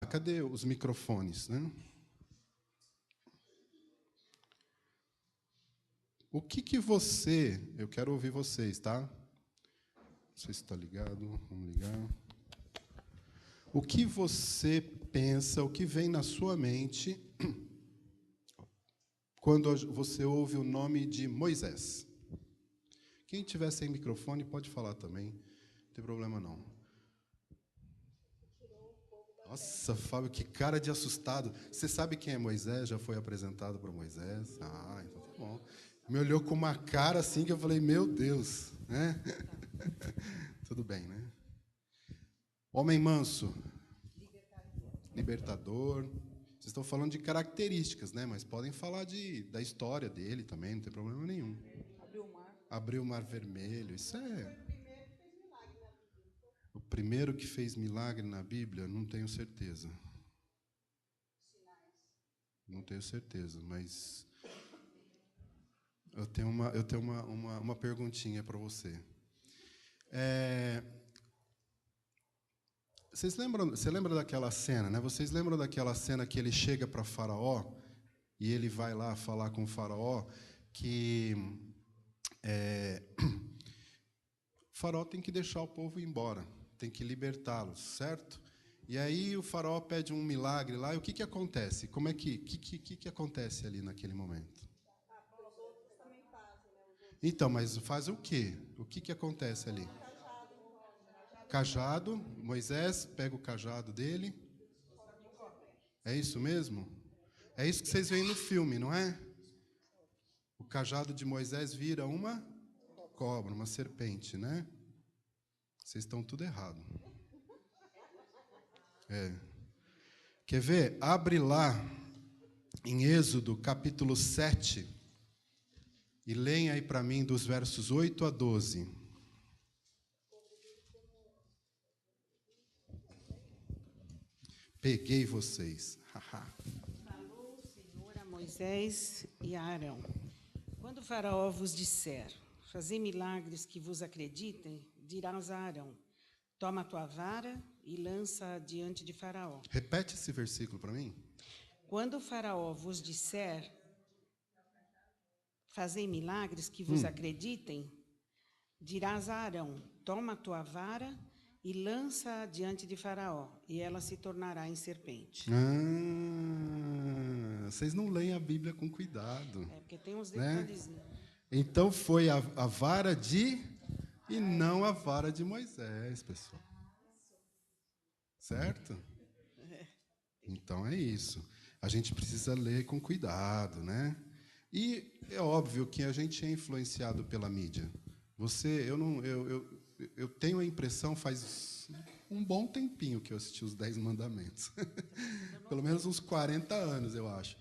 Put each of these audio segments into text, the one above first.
cadê os microfones, né? O que você... Eu quero ouvir vocês, tá? Não sei se está ligado. Vamos ligar. O que você pensa, o que vem na sua mente quando você ouve o nome de Moisés? Quem tiver sem microfone pode falar também. Não tem problema, não. Nossa, Fábio, que cara de assustado. Você sabe quem é Moisés? Já foi apresentado para Moisés? Ah, então tá bom. Me olhou com uma cara assim que eu falei, meu Deus, né? Tudo bem, né? Homem manso. Libertador. Vocês estão falando de características, né? Mas podem falar da história dele também, não tem problema nenhum. Abriu o mar vermelho, isso é... O primeiro que fez milagre na Bíblia, não tenho certeza. Não tenho certeza, mas eu tenho uma perguntinha para você. Você lembra daquela cena, né? Vocês lembram daquela cena que ele chega para Faraó e ele vai lá falar com o Faraó que o Faraó tem que deixar o povo ir embora, tem que libertá-los, certo? E aí o Faraó pede um milagre lá, e o que acontece? Como é que acontece ali naquele momento? Então, mas faz o quê? O que acontece ali? Cajado, Moisés pega o cajado dele. É isso mesmo? É isso que vocês veem no filme, não é? O cajado de Moisés vira uma cobra, uma serpente, né? Vocês estão tudo errado. Quer ver? Abre lá em Êxodo, capítulo 7, e leia aí para mim dos versos 8 a 12. Peguei vocês. Falou o Senhor a Moisés e a Arão. Quando o Faraó vos disser, fazei milagres que vos acreditem, dirás a Arão, toma a tua vara e lança diante de Faraó. Repete esse versículo para mim. Quando o Faraó vos disser, fazei milagres que vos acreditem, dirás a Arão, toma a tua vara e lança diante de Faraó, e ela se tornará em serpente. Vocês não leem a Bíblia com cuidado. Porque tem uns né? detalhezinhos. Então foi a vara de... E não a vara de Moisés, pessoal. Certo? Então é isso. A gente precisa ler com cuidado, né? E é óbvio que a gente é influenciado pela mídia. Eu tenho a impressão, faz um bom tempinho que eu assisti os 10 Mandamentos. Pelo menos uns 40 anos, eu acho.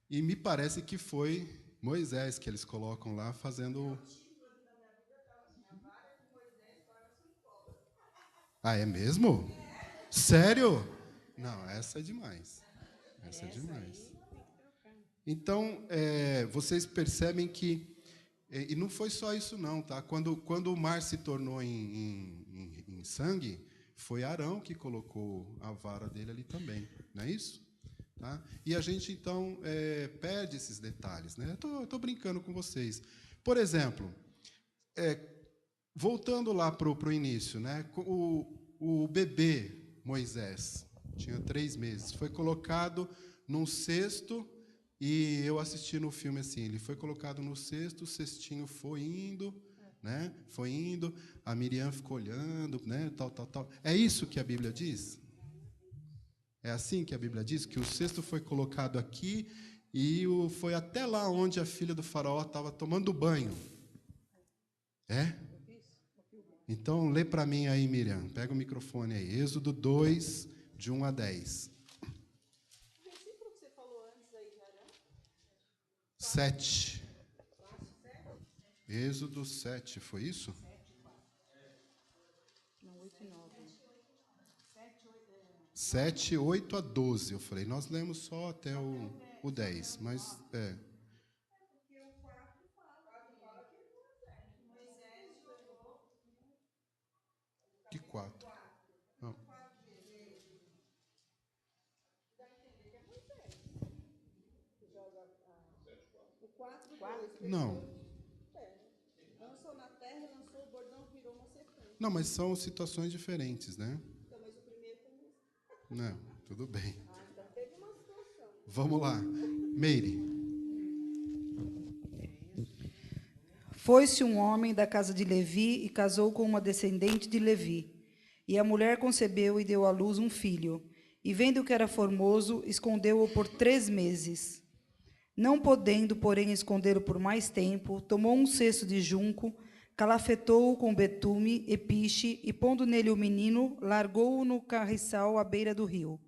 E me parece que foi Moisés que eles colocam lá fazendo... Ah, é mesmo? Sério? Não, essa é demais. Essa é demais. Então, vocês percebem que... E não foi só isso, não, tá? Quando o mar se tornou em sangue, foi Arão que colocou a vara dele ali também, não é isso? Tá? E a gente, então, perde esses detalhes, né? Eu tô brincando com vocês. Por exemplo, voltando lá para o início, né? O bebê Moisés tinha 3 meses, foi colocado num cesto, e eu assisti no filme assim, ele foi colocado no cesto, o cestinho foi indo, né? Foi indo, a Miriam ficou olhando, né? Tal. É isso que a Bíblia diz? É assim que a Bíblia diz? Que o cesto foi colocado aqui e foi até lá onde a filha do faraó estava tomando banho. É? Então, lê para mim aí, Miriam. Pega o microfone aí. Êxodo 2, de 1 a 10. O versículo que você falou antes aí de Arão? 7. Êxodo 7, foi isso? Não, 8 e 9. 7, 8 a 12. Eu falei, nós lemos só até o 10, mas Que 4? Não. O 4, Quatro? 2. Não. Lançou na terra, lançou o bordão, virou uma serpente. Não, mas são situações diferentes, né? Então, mas o primeiro foi isso. Não, tudo bem. Ah, então teve uma situação. Vamos lá. Meire. Foi-se um homem da casa de Levi e casou com uma descendente de Levi. E a mulher concebeu e deu à luz um filho. E vendo que era formoso, escondeu-o por 3 meses. Não podendo, porém, escondê-lo por mais tempo, tomou um cesto de junco, calafetou-o com betume e piche, e pondo nele o menino, largou-o no carriçal à beira do rio.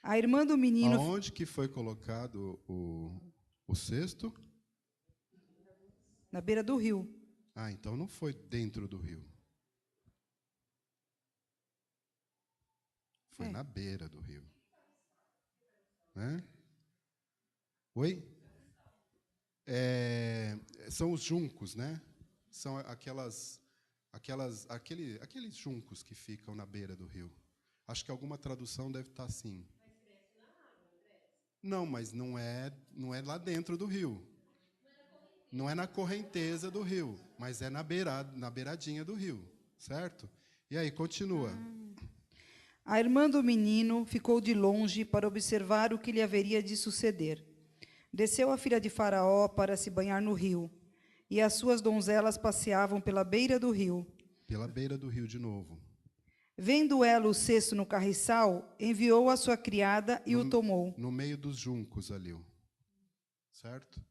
A irmã do menino... Aonde que foi colocado o cesto? Na beira do rio. Ah, então não foi dentro do rio. Foi na beira do rio. Né? Oi? São os juncos, né? São aqueles juncos que ficam na beira do rio. Acho que alguma tradução deve estar assim. Mas cresce na água, não cresce? Não, mas não é lá dentro do rio. Não é na correnteza do rio, mas é na beiradinha do rio, certo? E aí, continua. A irmã do menino ficou de longe para observar o que lhe haveria de suceder. Desceu a filha de Faraó para se banhar no rio, e as suas donzelas passeavam pela beira do rio. Pela beira do rio de novo. Vendo ela o cesto no carriçal, enviou a sua criada e o tomou. No meio dos juncos ali, certo?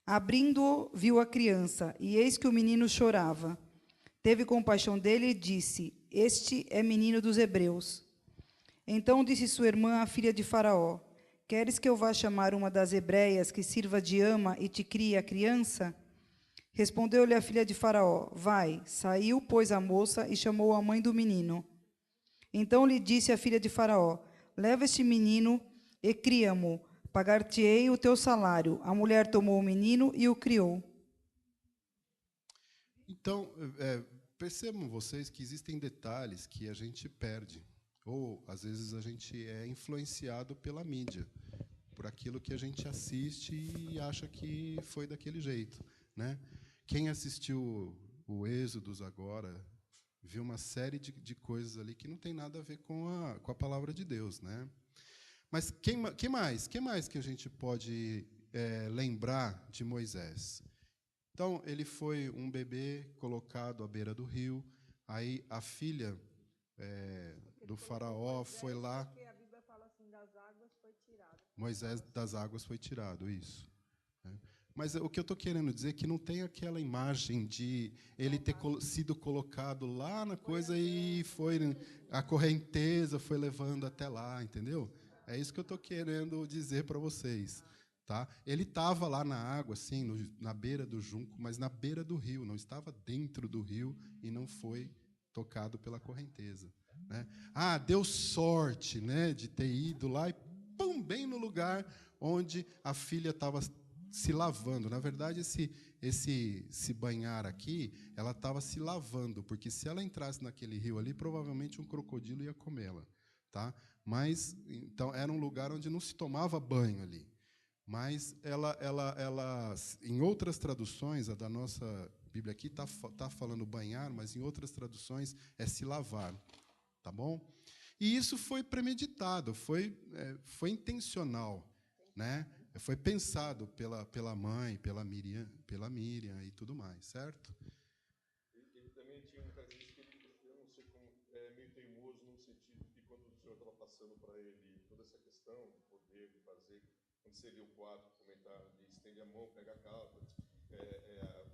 Abrindo-o, viu a criança, e eis que o menino chorava. Teve compaixão dele e disse: Este é menino dos hebreus. Então disse sua irmã, a filha de Faraó: Queres que eu vá chamar uma das hebreias que sirva de ama e te crie a criança? Respondeu-lhe a filha de Faraó: Vai. Saiu, pois, a moça e chamou a mãe do menino. Então lhe disse a filha de Faraó: Leva este menino e cria-mo. Pagar-te-ei o teu salário. A mulher tomou o menino e o criou. Então, percebam vocês que existem detalhes que a gente perde. Ou, às vezes, a gente é influenciado pela mídia, por aquilo que a gente assiste e acha que foi daquele jeito, né? Quem assistiu o Êxodos agora, viu uma série de coisas ali que não tem nada a ver com a palavra de Deus, né? Mas quem mais que a gente pode lembrar de Moisés? Então, ele foi um bebê colocado à beira do rio, aí a filha do faraó foi lá... Porque a Bíblia fala assim, das águas foi tirado. Moisés das águas foi tirado, isso. Mas o que eu estou querendo dizer é que não tem aquela imagem de ele ter sido colocado lá na coisa e foi a correnteza foi levando até lá, entendeu? É isso que eu estou querendo dizer para vocês. Tá? Ele estava lá na água, assim, na beira do junco, mas na beira do rio, não estava dentro do rio e não foi tocado pela correnteza. Né? Ah, deu sorte, né, de ter ido lá e pum, bem no lugar onde a filha estava se lavando. Na verdade, esse se banhar aqui, ela estava se lavando, porque se ela entrasse naquele rio ali, provavelmente um crocodilo ia comê-la. Tá? Mas, então, era um lugar onde não se tomava banho ali. Mas ela, em outras traduções, a da nossa Bíblia aqui tá falando banhar, mas em outras traduções é se lavar, tá bom? E isso foi premeditado, foi intencional, né? Foi pensado pela mãe, pela Miriam e tudo mais, certo? Ele também tinha uma característica que eu não sei como meio teimoso no sentido que quando o senhor estava passando para ele toda essa questão de poder, de fazer, quando você viu o 4 comentar, ele estende a mão, pega a capa,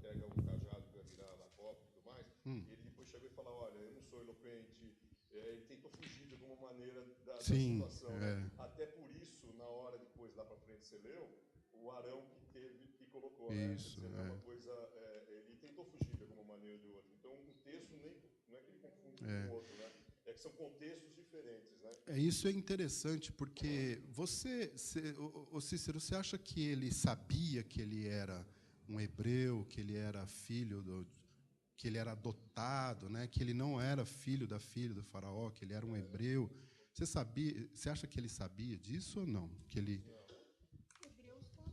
pega o cajado que vai virar na copa e tudo mais, ele depois chegou e falou, olha, eu não sou eloquente, ele tentou fugir de alguma maneira da situação. Né? Até por isso, na hora depois, lá para frente, você leu, o Arão que colocou, isso, né? Uma coisa, ele tentou fugir de alguma maneira ou de outra. Então, um texto não é que ele confunde com o outro, né? É que são contextos diferentes, né? Isso é interessante, porque o Cícero, você acha que ele sabia que ele era um hebreu, que ele era filho que ele era adotado, né? Que ele não era filho da filha do faraó, que ele era um hebreu? Você acha que ele sabia disso ou não? Que ele... Hebreus fala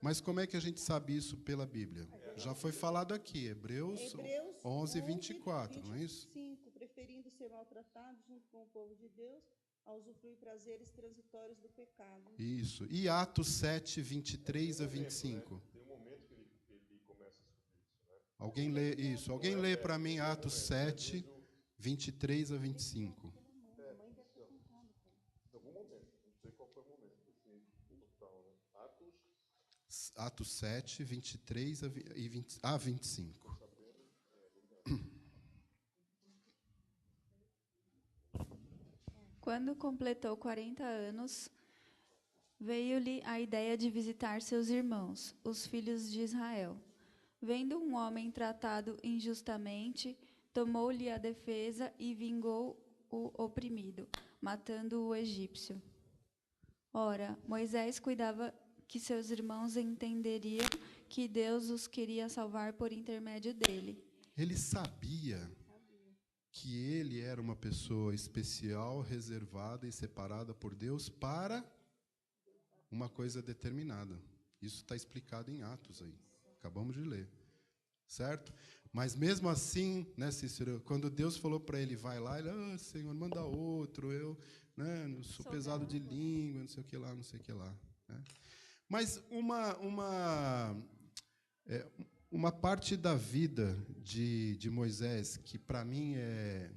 Mas como é que a gente sabe isso pela Bíblia? Já foi falado aqui, Hebreus 11, 24, não é isso? 25, preferindo ser maltratado junto com o povo de Deus, a usufruir prazeres transitórios do pecado. Isso. E Atos 7, 23 a 25. Tem um momento que ele começa a subir isso, né? Alguém lê isso. Alguém lê para mim Atos 7, 23 a 25. Em algum momento, não sei qual foi o momento, assim, total, né? Atos 7, 23 a 25. Quando completou 40 anos, veio-lhe a ideia de visitar seus irmãos, os filhos de Israel. Vendo um homem tratado injustamente, tomou-lhe a defesa e vingou o oprimido, matando o egípcio. Ora, Moisés cuidava que seus irmãos entenderiam que Deus os queria salvar por intermédio dele. Ele sabia que ele era uma pessoa especial, reservada e separada por Deus para uma coisa determinada. Isso está explicado em Atos aí. Acabamos de ler. Certo? Mas mesmo assim, né, Cícero, quando Deus falou para ele, vai lá, ele, Senhor, manda outro, eu, né, não sou pesado de língua, não sei o que lá, não sei o que lá. Né? Mas uma parte da vida de Moisés, que para mim é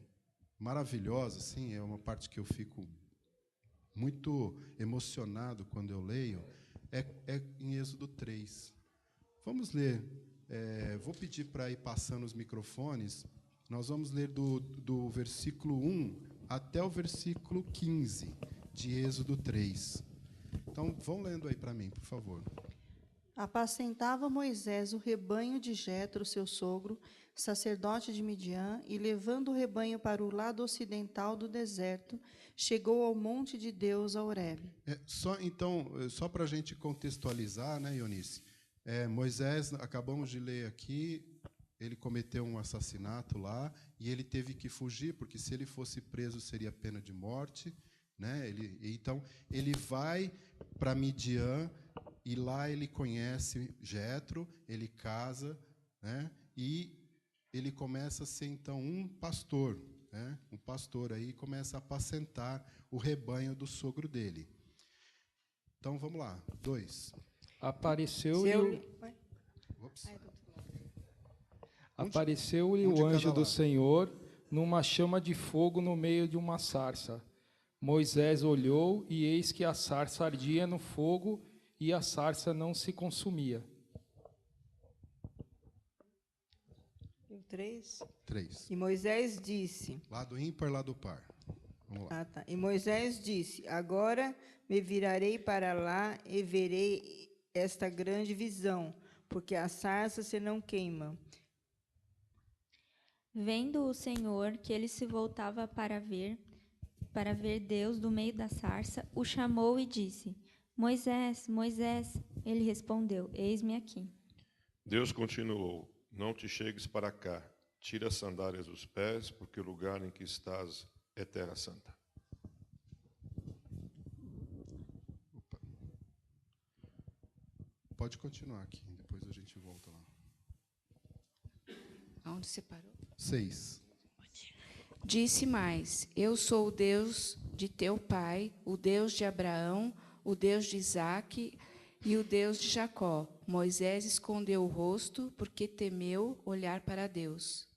maravilhosa, assim, é uma parte que eu fico muito emocionado quando eu leio, é em Êxodo 3. Vamos ler. Vou pedir para ir passando os microfones. Nós vamos ler do versículo 1 até o versículo 15 de Êxodo 3. Então, vão lendo aí para mim, por favor. Apacentava Moisés o rebanho de Jetro, seu sogro, sacerdote de Midian, e levando o rebanho para o lado ocidental do deserto, chegou ao monte de Deus, a Horebe. Só para a gente contextualizar, né, Ionice? Moisés, acabamos de ler aqui, ele cometeu um assassinato lá e ele teve que fugir, porque se ele fosse preso seria pena de morte, né? Então, ele vai para Midian e lá ele conhece Jetro, ele casa, né? E ele começa a ser, então, um pastor, né? Um pastor aí começa a apacentar o rebanho do sogro dele. Então, vamos lá. 2. Apareceu-lhe o anjo do Senhor numa chama de fogo no meio de uma sarça. Moisés olhou, e eis que a sarça ardia no fogo, e a sarça não se consumia. 3. E Moisés disse... Lado ímpar, lado par. Vamos lá. Tá. E Moisés disse, agora me virarei para lá e verei esta grande visão, porque a sarça se não queima. Vendo o Senhor que ele se voltava para ver Deus do meio da sarça, o chamou e disse, Moisés, Moisés. Ele respondeu, eis-me aqui. Deus continuou, não te chegues para cá, tira as sandálias dos pés, porque o lugar em que estás é terra santa. Pode continuar aqui, depois a gente volta lá. Aonde você parou? 6. Disse mais, eu sou o Deus de teu pai, o Deus de Abraão, o Deus de Isaque e o Deus de Jacó. Moisés escondeu o rosto, porque temeu olhar para Deus.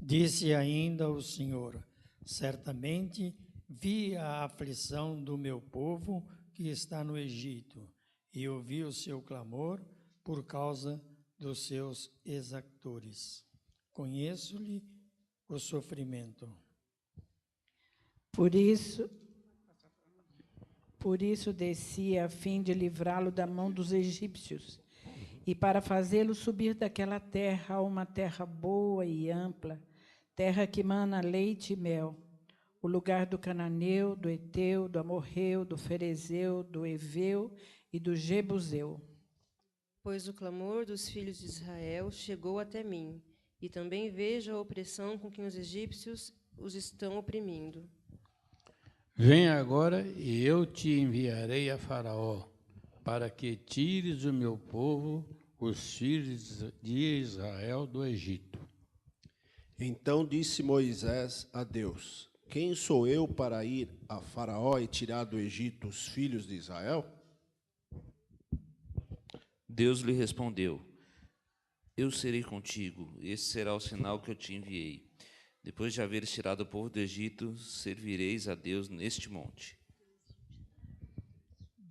Disse ainda o Senhor, certamente vi a aflição do meu povo que está no Egito, e ouvi o seu clamor por causa dos seus exactores. Conheço-lhe o sofrimento. Por isso desci a fim de livrá-lo da mão dos egípcios, e para fazê-lo subir daquela terra a uma terra boa e ampla, terra que mana leite e mel, o lugar do cananeu, do Eteu, do Amorreu, do Ferezeu, do Eveu e do Jebuseu. Pois o clamor dos filhos de Israel chegou até mim, e também vejo a opressão com que os egípcios os estão oprimindo. Vem agora, e eu te enviarei a Faraó, para que tires o meu povo, os filhos de Israel, do Egito. Então disse Moisés a Deus: Quem sou eu para ir a Faraó e tirar do Egito os filhos de Israel? Deus lhe respondeu: Eu serei contigo, esse será o sinal que eu te enviei. Depois de haveres tirado o povo do Egito, servireis a Deus neste monte.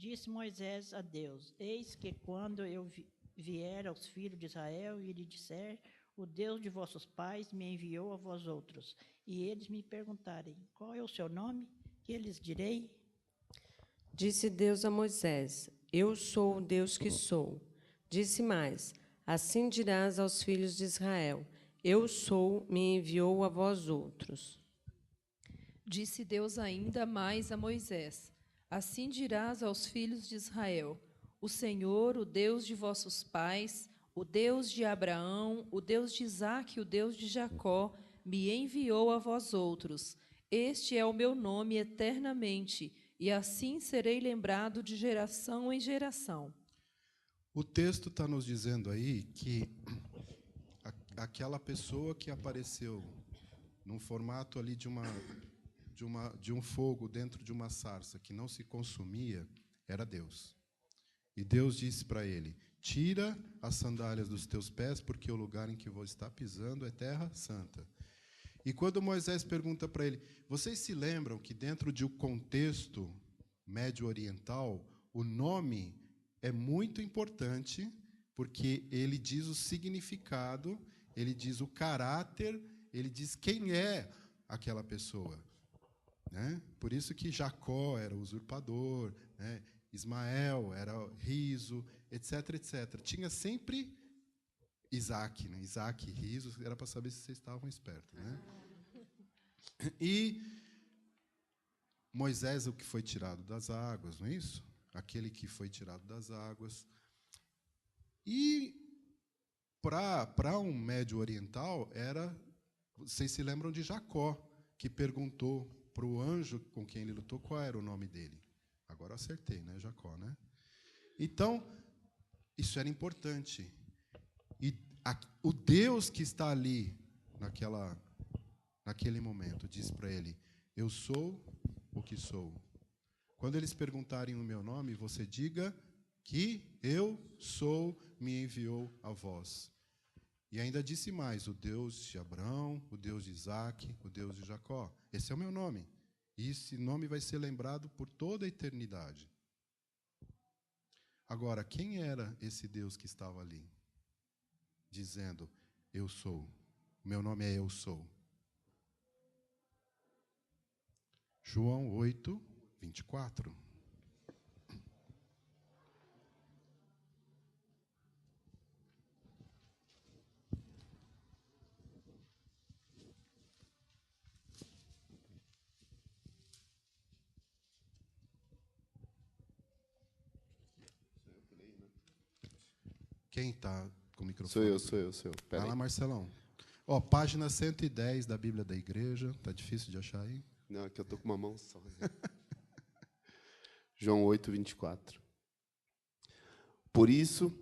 Disse Moisés a Deus: Eis que quando eu vier aos filhos de Israel e lhe disser: O Deus de vossos pais me enviou a vós outros, e eles me perguntarem: Qual é o seu nome? Que lhes direi? Disse Deus a Moisés: Eu sou o Deus que sou. Disse mais: Assim dirás aos filhos de Israel: Eu sou, me enviou a vós outros. Disse Deus ainda mais a Moisés: Assim dirás aos filhos de Israel: O Senhor, o Deus de vossos pais, o Deus de Abraão, o Deus de Isaque e o Deus de Jacó, me enviou a vós outros. Este é o meu nome eternamente, e assim serei lembrado de geração em geração. O texto está nos dizendo aí que aquela pessoa que apareceu num formato ali de um fogo dentro de uma sarça que não se consumia, era Deus. E Deus disse para ele: Tira as sandálias dos teus pés, porque o lugar em que você está pisando é terra santa. E quando Moisés pergunta para ele, vocês se lembram que dentro de um contexto médio-oriental, o nome é muito importante, porque ele diz o significado, ele diz o caráter, ele diz quem é aquela pessoa. Né? Por isso que Jacó era usurpador, né? Ismael era riso, etc, etc. Tinha sempre Isaac, né? Isaac e riso, era para saber se vocês estavam espertos. Né? E Moisés, o que foi tirado das águas, não é isso? Aquele que foi tirado das águas. E para um médio oriental, vocês se lembram de Jacó, que perguntou para o anjo com quem ele lutou qual era o nome dele. Agora eu acertei, né, Jacó, né? Então, isso era importante. E o Deus que está ali, naquele momento, diz para ele: Eu sou o que sou. Quando eles perguntarem o meu nome, você diga que eu sou, me enviou a vós. E ainda disse mais: o Deus de Abraão, o Deus de Isaque, o Deus de Jacó. Esse é o meu nome. E esse nome vai ser lembrado por toda a eternidade. Agora, quem era esse Deus que estava ali? Dizendo: Eu sou. Meu nome é Eu Sou. João 8, 24. Quem está com o microfone? Sou eu. Vai lá, Marcelão. Ó, página 110 da Bíblia da Igreja. Está difícil de achar aí? Não, aqui eu estou com uma mão só. João 8, 24. Por isso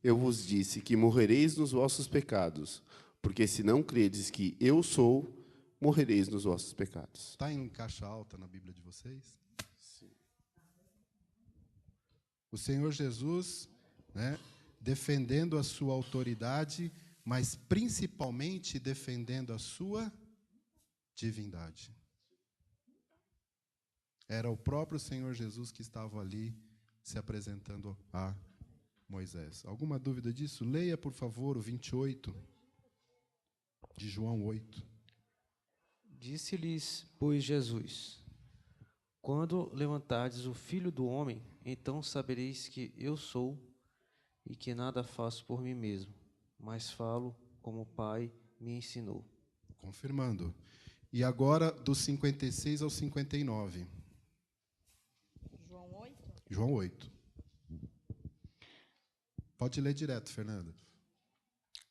eu vos disse que morrereis nos vossos pecados, porque se não credes que eu sou, morrereis nos vossos pecados. Está em caixa alta na Bíblia de vocês? Sim. O Senhor Jesus, né, defendendo a sua autoridade, mas principalmente defendendo a sua divindade. Era o próprio Senhor Jesus que estava ali se apresentando a Moisés. Alguma dúvida disso? Leia, por favor, o 28 de João 8. Disse-lhes, pois, Jesus: Quando levantardes o Filho do Homem, então sabereis que eu sou, e que nada faço por mim mesmo, mas falo como o Pai me ensinou. Confirmando. E agora, dos 56 ao 59. João 8? João 8. Pode ler direto, Fernanda.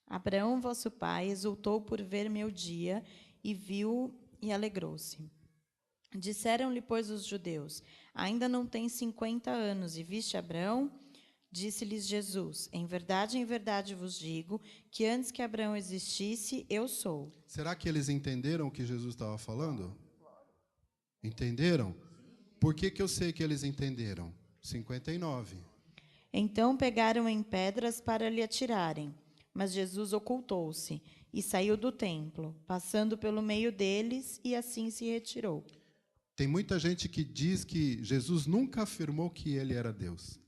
Abraão, vosso pai, exultou por ver meu dia, e viu e alegrou-se. Disseram-lhe, pois, os judeus: Ainda não tens 50 anos, e viste Abraão? Disse-lhes Jesus: em verdade vos digo que antes que Abraão existisse, eu sou. Será que eles entenderam o que Jesus estava falando? Entenderam? Por que eu sei que eles entenderam? 59. Então pegaram em pedras para lhe atirarem, mas Jesus ocultou-se e saiu do templo, passando pelo meio deles, e assim se retirou. Tem muita gente que diz que Jesus nunca afirmou que ele era Deus.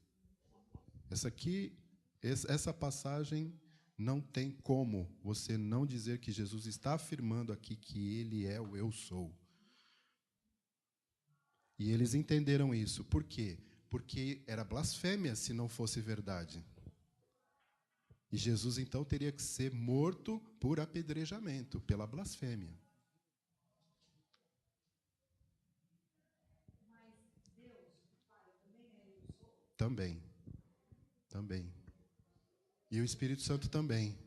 Essa passagem não tem como você não dizer que Jesus está afirmando aqui que ele é o eu sou. E eles entenderam isso. Por quê? Porque era blasfêmia se não fosse verdade. E Jesus, então, teria que ser morto por apedrejamento, pela blasfêmia. Mas Deus, o Pai, também é eu sou? Também. E o Espírito Santo também.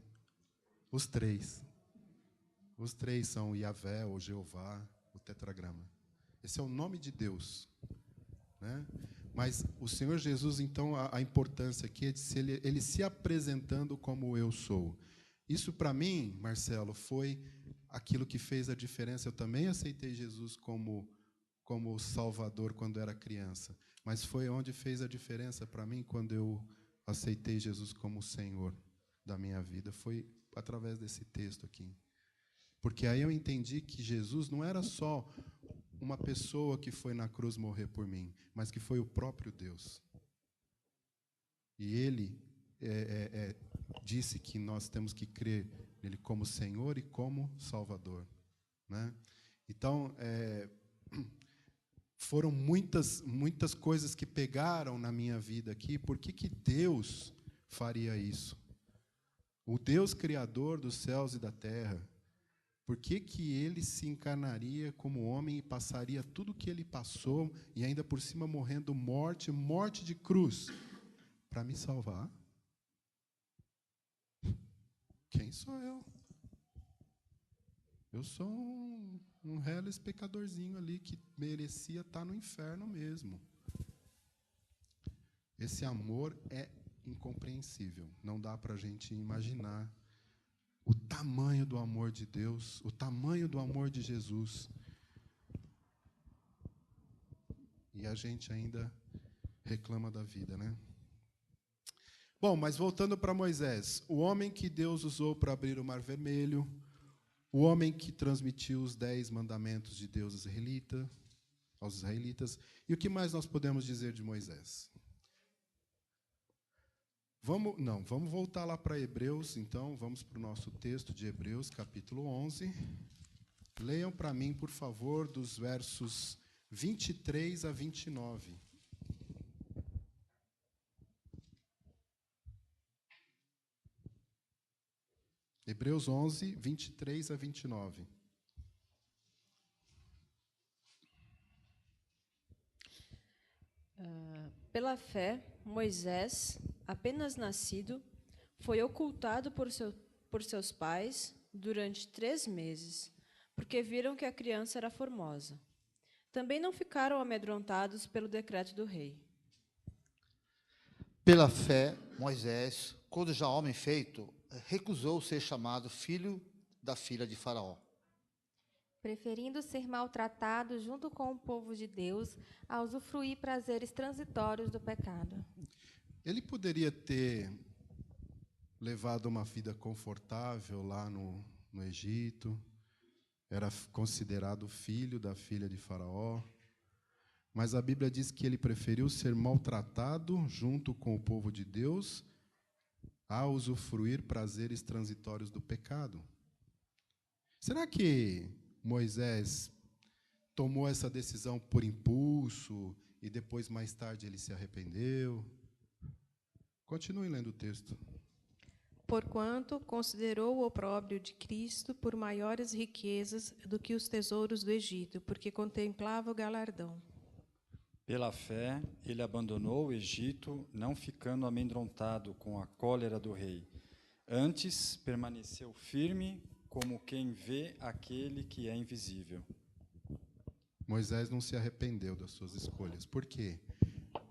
Os três. Os três são o Yahvé, o Jeová, o tetragrama. Esse é o nome de Deus, né? Mas o Senhor Jesus, então, a importância aqui é de ele se apresentando como eu sou. Isso, para mim, Marcelo, foi aquilo que fez a diferença. Eu também aceitei Jesus como Salvador quando era criança, mas foi onde fez a diferença para mim quando eu aceitei Jesus como Senhor da minha vida. Foi através desse texto aqui. Porque aí eu entendi que Jesus não era só uma pessoa que foi na cruz morrer por mim, mas que foi o próprio Deus. E ele disse que nós temos que crer nele como Senhor e como Salvador, né? Então, foram muitas coisas que pegaram na minha vida aqui. Por que Deus faria isso? O Deus criador dos céus e da terra, por que ele se encarnaria como homem e passaria tudo o que ele passou, e ainda por cima morrendo morte de cruz, para me salvar? Quem sou eu? Eu sou um reles pecadorzinho ali que merecia estar no inferno mesmo. Esse amor é incompreensível. Não dá para a gente imaginar o tamanho do amor de Deus, o tamanho do amor de Jesus. E a gente ainda reclama da vida, né? Bom, mas voltando para Moisés, o homem que Deus usou para abrir o Mar Vermelho, o homem que transmitiu os 10 mandamentos de Deus aos israelitas. E o que mais nós podemos dizer de Moisés? Vamos voltar lá para Hebreus, então, vamos para o nosso texto de Hebreus, capítulo 11. Leiam para mim, por favor, dos versos 23 a 29. Hebreus 11, 23 a 29. Pela fé, Moisés, apenas nascido, foi ocultado por seus pais durante 3 meses, porque viram que a criança era formosa. Também não ficaram amedrontados pelo decreto do rei. Pela fé, Moisés, quando já homem feito, recusou ser chamado filho da filha de Faraó, preferindo ser maltratado junto com o povo de Deus a usufruir prazeres transitórios do pecado. Ele poderia ter levado uma vida confortável lá no Egito, era considerado filho da filha de Faraó, mas a Bíblia diz que ele preferiu ser maltratado junto com o povo de Deus a usufruir prazeres transitórios do pecado. Será que Moisés tomou essa decisão por impulso e depois, mais tarde, ele se arrependeu? Continue lendo o texto. Porquanto considerou o opróbrio de Cristo por maiores riquezas do que os tesouros do Egito, porque contemplava o galardão. Pela fé, ele abandonou o Egito, não ficando amedrontado com a cólera do rei. Antes, permaneceu firme, como quem vê aquele que é invisível. Moisés não se arrependeu das suas escolhas. Por quê?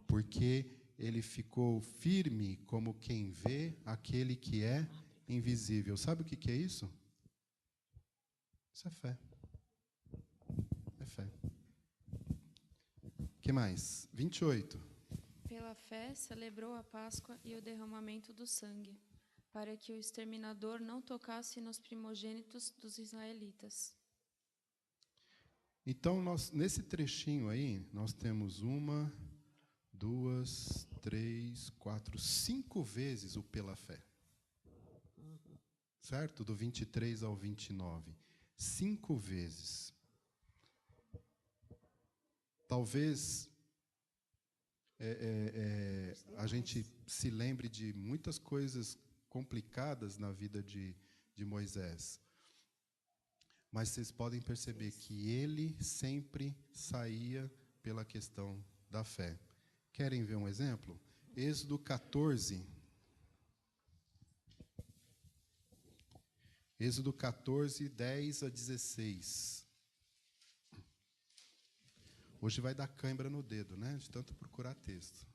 Porque ele ficou firme como quem vê aquele que é invisível. Sabe o que é isso? Isso é fé. É fé. O que mais? 28. Pela fé, celebrou a Páscoa e o derramamento do sangue, para que o exterminador não tocasse nos primogênitos dos israelitas. Então, nesse trechinho aí, nós temos 1, 2, 3, 4, 5 vezes o pela fé. Certo? Do 23 ao 29. 5 vezes. Talvez a gente se lembre de muitas coisas complicadas na vida de Moisés. Mas vocês podem perceber que ele sempre saía pela questão da fé. Querem ver um exemplo? Êxodo 14. Êxodo 14, 10 a 16. Hoje vai dar cãibra no dedo, né? De tanto procurar texto.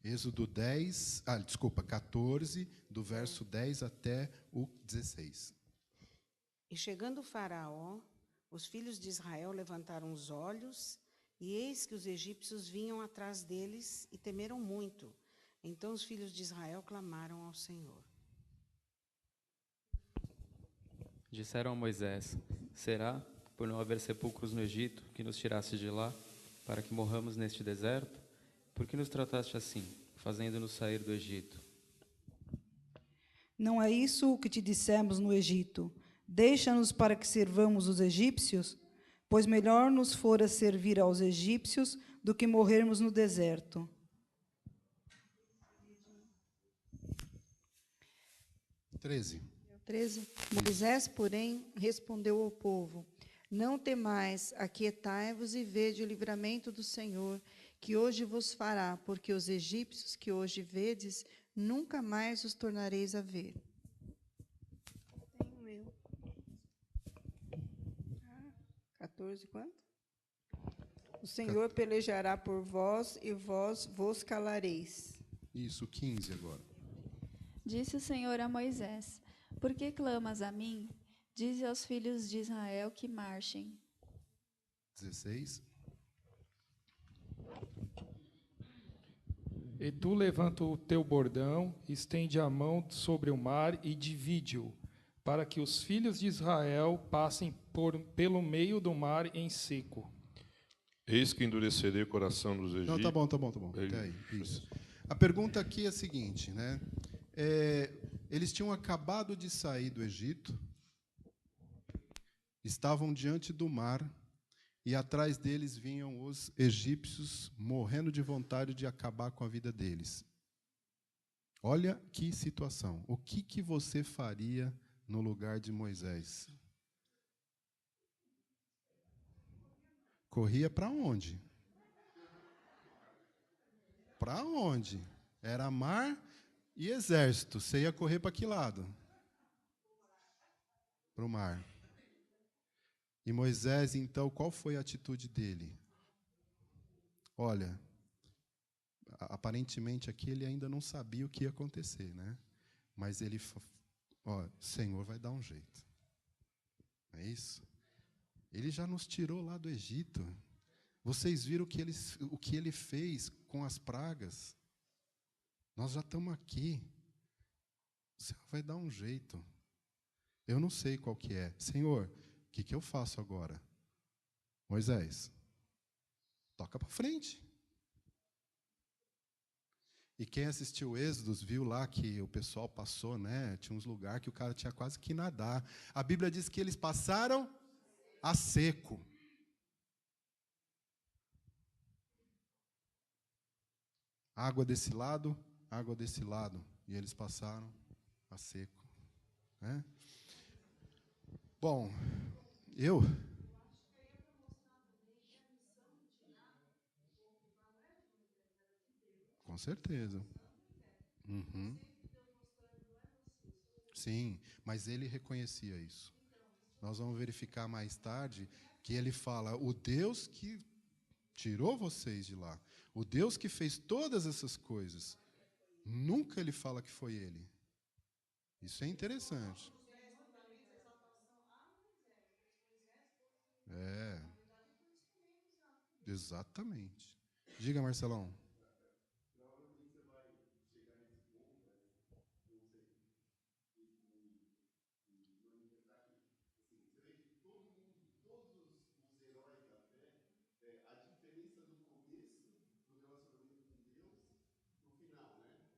Êxodo 14, do verso 10 até o 16. E chegando o Faraó, os filhos de Israel levantaram os olhos, e eis que os egípcios vinham atrás deles e temeram muito. Então os filhos de Israel clamaram ao Senhor. Disseram a Moisés: será, por não haver sepulcros no Egito, que nos tiraste de lá, para que morramos neste deserto? Por que nos trataste assim, fazendo-nos sair do Egito? Não é isso o que te dissemos no Egito: deixa-nos para que servamos os egípcios? Pois melhor nos fora servir aos egípcios do que morrermos no deserto. 13. Moisés, porém, respondeu ao povo: não temais, aquietai-vos e vede o livramento do Senhor, que hoje vos fará, porque os egípcios que hoje vedes, nunca mais os tornareis a ver. Tenho eu. 14, quanto? O Senhor pelejará por vós e vós vos calareis. Isso, 15 agora. Disse o Senhor a Moisés: por que clamas a mim? Dize aos filhos de Israel que marchem. 16. E tu levanta o teu bordão, estende a mão sobre o mar e divide-o, para que os filhos de Israel passem pelo meio do mar em seco. Eis que endurecerei o coração dos egípcios. Não, tá bom. Até aí, isso. A pergunta aqui é a seguinte, né? Eles tinham acabado de sair do Egito, estavam diante do mar, e atrás deles vinham os egípcios morrendo de vontade de acabar com a vida deles. Olha que situação. O que você faria no lugar de Moisés? Corria para onde? Para onde? Era mar e exército. Você ia correr para que lado? Para o mar. E Moisés, então, qual foi a atitude dele? Olha, aparentemente aqui ele ainda não sabia o que ia acontecer, né? Mas ele, o Senhor vai dar um jeito. É isso? Ele já nos tirou lá do Egito. Vocês viram o que ele fez com as pragas? Nós já estamos aqui. O Senhor vai dar um jeito. Eu não sei qual que é. Senhor, o que eu faço agora? Moisés, toca para frente. E quem assistiu Êxodos viu lá que o pessoal passou, né? Tinha uns lugares que o cara tinha quase que nadar. A Bíblia diz que eles passaram a seco. Água desse lado, água desse lado. E eles passaram a seco. Né? Bom, eu... Com certeza. Uhum. Sim, mas ele reconhecia isso. Nós vamos verificar mais tarde que ele fala, o Deus que tirou vocês de lá, o Deus que fez todas essas coisas, nunca ele fala que foi ele. Isso é interessante. É. Exatamente. Diga, Marcelão.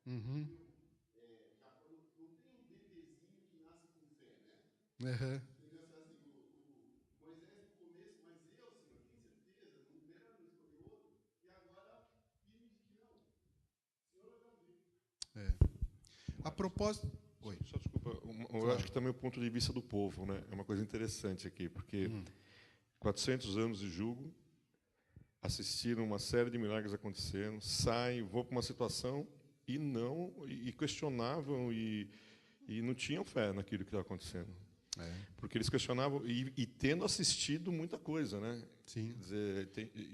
Uhum. Já quando não tem um bebezinho que nasce com fé, né? Uhum. Entendeu? Assim, o Moisés no começo, mas eu, Senhor, tem certeza? Não, melhor não escolher outro? E agora, firme de que não. O Senhor é o meu Deus. É. A propósito... Oi. Só desculpa, eu acho que também o ponto de vista do povo, né? É uma coisa interessante aqui, porque 400 anos de jugo, assistiram uma série de milagres acontecendo, saem, vão para uma situação e questionavam e não tinham fé naquilo que estava acontecendo. Porque eles questionavam e tendo assistido muita coisa, né? Sim. Quer dizer,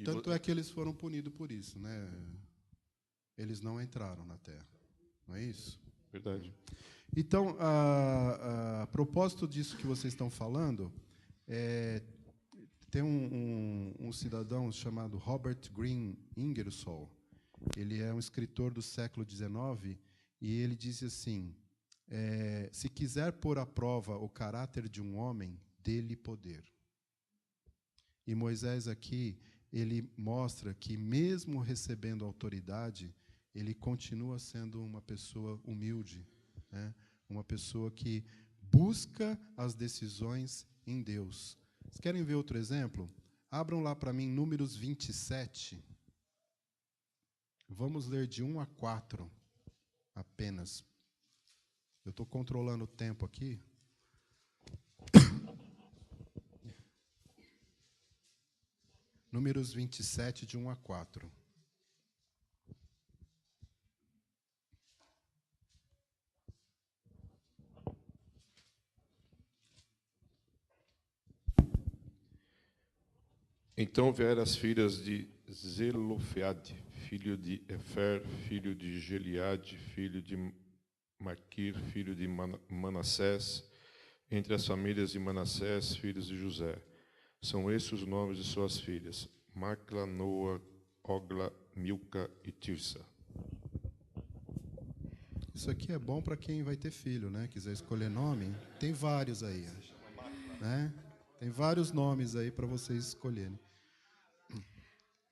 Tanto é que eles foram punidos por isso, né? Eles não entraram na terra. Não é isso? Verdade. Então, a propósito disso que vocês estão falando, tem um cidadão chamado Robert Greene Ingersoll. Ele é um escritor do século XIX e ele diz assim, se quiser pôr à prova o caráter de um homem, dê-lhe poder. E Moisés aqui, ele mostra que mesmo recebendo autoridade, ele continua sendo uma pessoa humilde, né? Uma pessoa que busca as decisões em Deus. Vocês querem ver outro exemplo? Abram lá para mim Números 27. Vamos ler de 1 a 4 apenas. Eu estou controlando o tempo aqui. Números 27, de 1 a 4. Então vieram as filhas de Zelofeade, filho de Efer, filho de Geliade, filho de Maquir, filho de Manassés, entre as famílias de Manassés, filhos de José. São esses os nomes de suas filhas: Macla, Noa, Ogla, Milca e Tirsa. Isso aqui é bom para quem vai ter filho, né? Quiser escolher nome, tem vários aí, né? Tem vários nomes aí para vocês escolherem.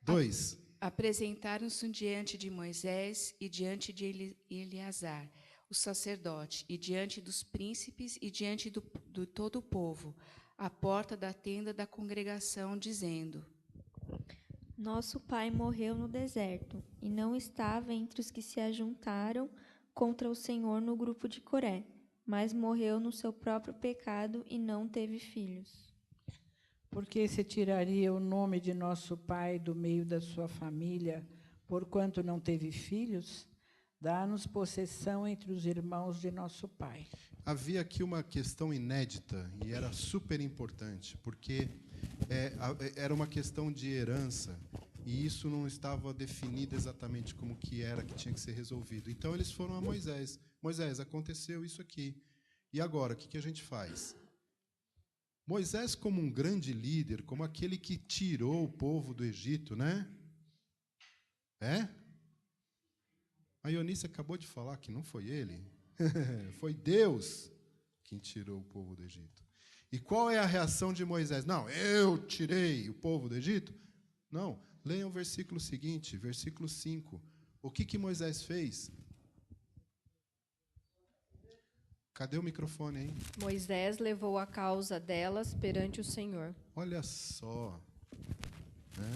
2. Apresentaram-se diante de Moisés e diante de Eleazar, o sacerdote, e diante dos príncipes e diante do todo o povo, à porta da tenda da congregação, dizendo: Nosso pai morreu no deserto, e não estava entre os que se ajuntaram contra o Senhor no grupo de Coré, mas morreu no seu próprio pecado e não teve filhos. Porque se tiraria o nome de nosso pai do meio da sua família, porquanto não teve filhos? Dá-nos possessão entre os irmãos de nosso pai. Havia aqui uma questão inédita e era super importante, porque era uma questão de herança e isso não estava definido exatamente como que era que tinha que ser resolvido. Então eles foram a Moisés. Moisés, aconteceu isso aqui. E agora, o que a gente faz? Moisés, como um grande líder, como aquele que tirou o povo do Egito, né? A Eunice acabou de falar que não foi ele. Foi Deus quem tirou o povo do Egito. E qual é a reação de Moisés? Não, eu tirei o povo do Egito? Não. Leiam o versículo seguinte, versículo 5. O que Moisés fez? Cadê o microfone, hein? Moisés levou a causa delas perante o Senhor. Olha só. Né?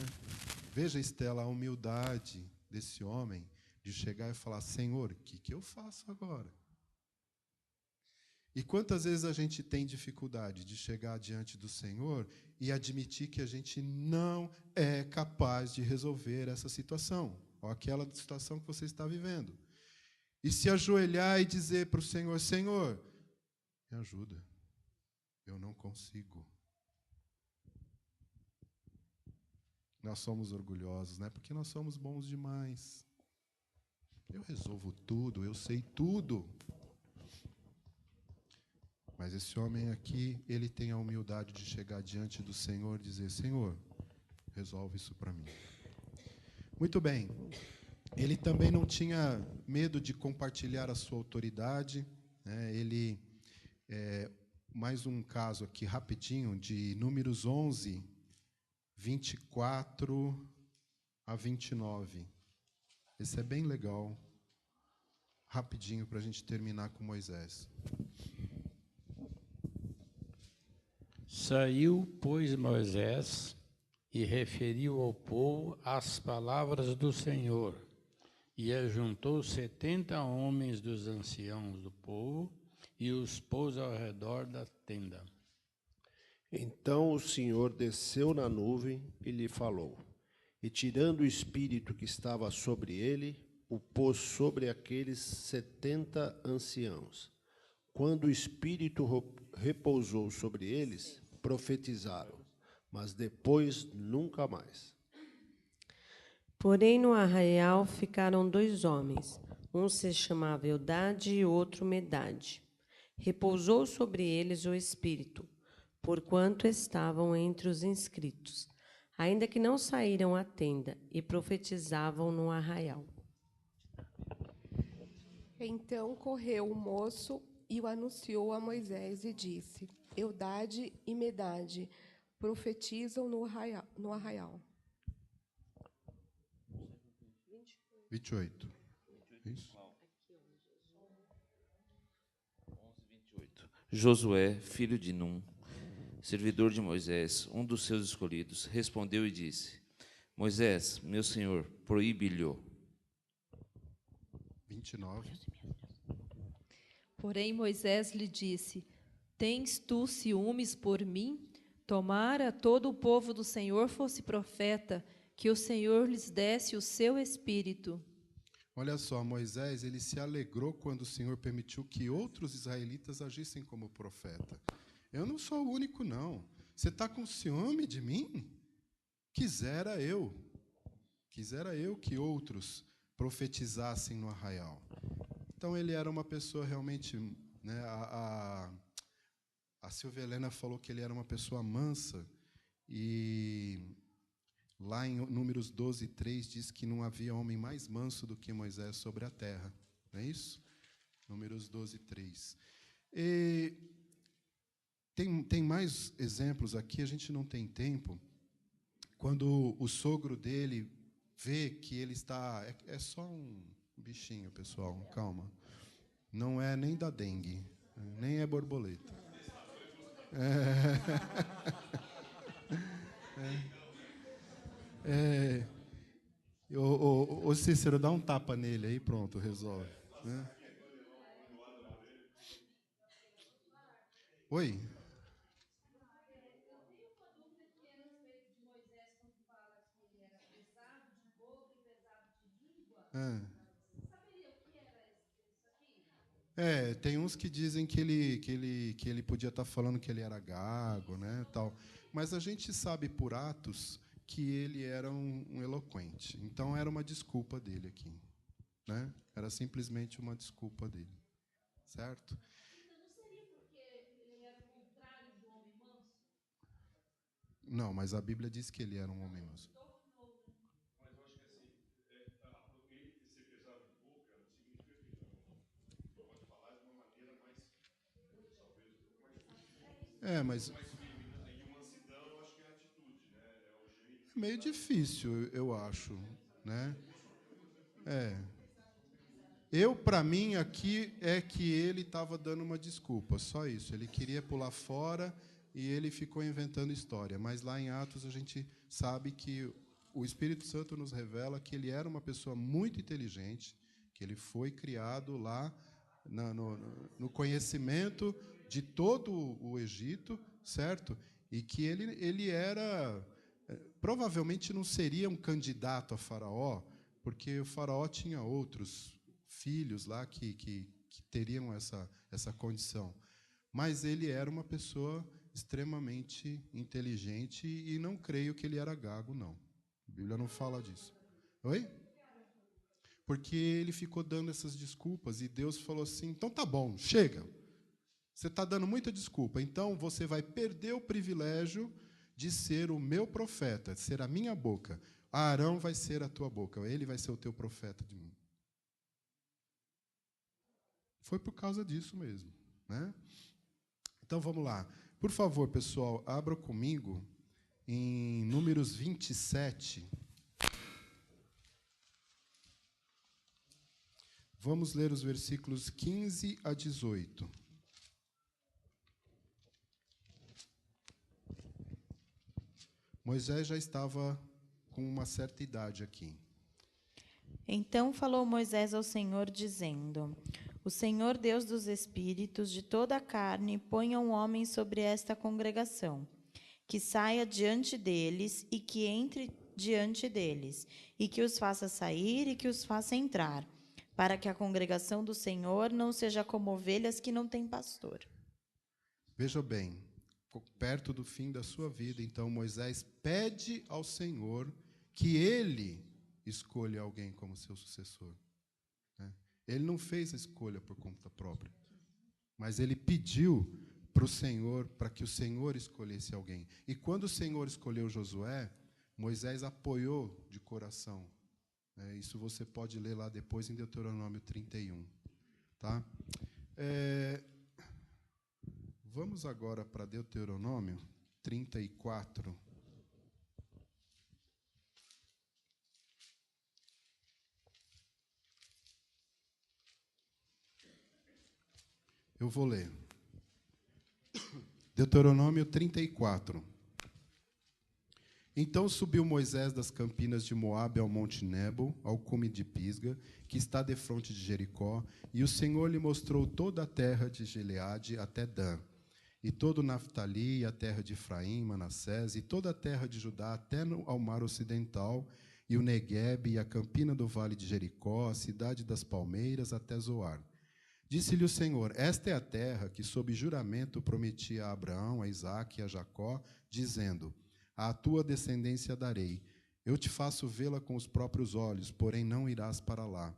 Veja, Estela, a humildade desse homem de chegar e falar: Senhor, o que eu faço agora? E quantas vezes a gente tem dificuldade de chegar diante do Senhor e admitir que a gente não é capaz de resolver essa situação, ou aquela situação que você está vivendo. E se ajoelhar e dizer para o Senhor: Senhor, Me ajuda. Eu não consigo. Nós somos orgulhosos, né? Porque nós somos bons demais. Eu resolvo tudo, eu sei tudo. Mas esse homem aqui, ele tem a humildade de chegar diante do Senhor e dizer: Senhor, resolve isso para mim. Muito bem. Ele também não tinha medo de compartilhar a sua autoridade, né? Mais um caso aqui, rapidinho, de Números 11, 24 a 29. Esse é bem legal. Rapidinho, para a gente terminar com Moisés. Saiu, pois, Moisés e referiu ao povo as palavras do Senhor, e ajuntou 70 homens dos anciãos do povo e os pôs ao redor da tenda. Então o Senhor desceu na nuvem e lhe falou, e tirando o espírito que estava sobre ele, o pôs sobre aqueles 70 anciãos. Quando o espírito repousou sobre eles, profetizaram, mas depois nunca mais. Porém, no arraial ficaram 2 homens, um se chamava Eldade e outro Medade. Repousou sobre eles o espírito, porquanto estavam entre os inscritos, ainda que não saíram à tenda, e profetizavam no arraial. Então correu o moço e o anunciou a Moisés e disse: Eldade e Medade profetizam no arraial. 28. Isso. 11:28. Josué, filho de Num, servidor de Moisés, um dos seus escolhidos, respondeu e disse: Moisés, meu senhor, proíbe-lhe. 29. Porém Moisés lhe disse: Tens tu ciúmes por mim? Tomara todo o povo do Senhor fosse profeta, que o Senhor lhes desse o seu espírito. Olha só, Moisés, ele se alegrou quando o Senhor permitiu que outros israelitas agissem como profeta. Eu não sou o único, não. Você está com ciúme de mim? Quisera eu que outros profetizassem no arraial. Então, ele era uma pessoa realmente, né, a Silvia Helena falou que ele era uma pessoa mansa, e lá em Números 12, 3, diz que não havia homem mais manso do que Moisés sobre a terra. Não é isso? Números 12, 3. E tem mais exemplos aqui, a gente não tem tempo. Quando o sogro dele vê que ele está... É só um bichinho, pessoal, calma. Não é nem da dengue, nem é borboleta. Ô Cícero, dá um tapa nele aí, pronto, resolve. Né? Oi? Tem uns que dizem que ele podia estar falando que ele era gago, né, tal. Mas a gente sabe por Atos que ele era um eloquente. Então era uma desculpa dele aqui, né? Era simplesmente uma desculpa dele, certo? Então não seria porque ele era o contrário do homem manso? Não, mas a Bíblia diz que ele era um homem manso. Mas eu acho que assim, ele ser pesado de boca não significa que não pode falar de uma maneira mais, talvez, um pouco mais firme. Mas E mansidão, eu acho que é a atitude, né? É o jeito. é meio difícil, eu acho, né? Para mim, aqui é que ele estava dando uma desculpa, só isso. Ele queria pular fora e ele ficou inventando história. Mas lá em Atos a gente sabe que o Espírito Santo nos revela que ele era uma pessoa muito inteligente, que ele foi criado lá no conhecimento de todo o Egito, certo? E que ele era... Provavelmente não seria um candidato a Faraó, porque o Faraó tinha outros filhos lá que teriam essa condição. Mas ele era uma pessoa extremamente inteligente e não creio que ele era gago, não. A Bíblia não fala disso. Oi? Porque ele ficou dando essas desculpas e Deus falou assim, então tá bom, chega. Você está dando muita desculpa, então você vai perder o privilégio de ser o meu profeta, de ser a minha boca. Arão vai ser a tua boca, ele vai ser o teu profeta de mim. Foi por causa disso mesmo, né? Então vamos lá. Por favor, pessoal, abra comigo em Números 27. Vamos ler os versículos 15 a 18. Moisés já estava com uma certa idade aqui. Então falou Moisés ao Senhor, dizendo: O Senhor Deus dos espíritos de toda a carne ponha um homem sobre esta congregação, que saia diante deles e que entre diante deles, e que os faça sair e que os faça entrar, para que a congregação do Senhor não seja como ovelhas que não têm pastor. Veja bem, perto do fim da sua vida, então Moisés pede ao Senhor que ele escolha alguém como seu sucessor. Ele não fez a escolha por conta própria, mas ele pediu para o Senhor, para que o Senhor escolhesse alguém. E quando o Senhor escolheu Josué, Moisés apoiou de coração. Isso você pode ler lá depois em Deuteronômio 31. Tá? Vamos agora para Deuteronômio 34. Eu vou ler. Deuteronômio 34. Então subiu Moisés das campinas de Moabe ao monte Nebo, ao cume de Pisga, que está defronte de Jericó, e o Senhor lhe mostrou toda a terra de Gileade até Dan, e todo o Naftali, e a terra de Efraim, Manassés, e toda a terra de Judá até ao mar ocidental, e o Neguebe, e a campina do vale de Jericó, a cidade das palmeiras, até Zoar. Disse-lhe o Senhor: Esta é a terra que, sob juramento, prometi a Abraão, a Isaque e a Jacó, dizendo: À tua descendência darei. Eu te faço vê-la com os próprios olhos, porém não irás para lá.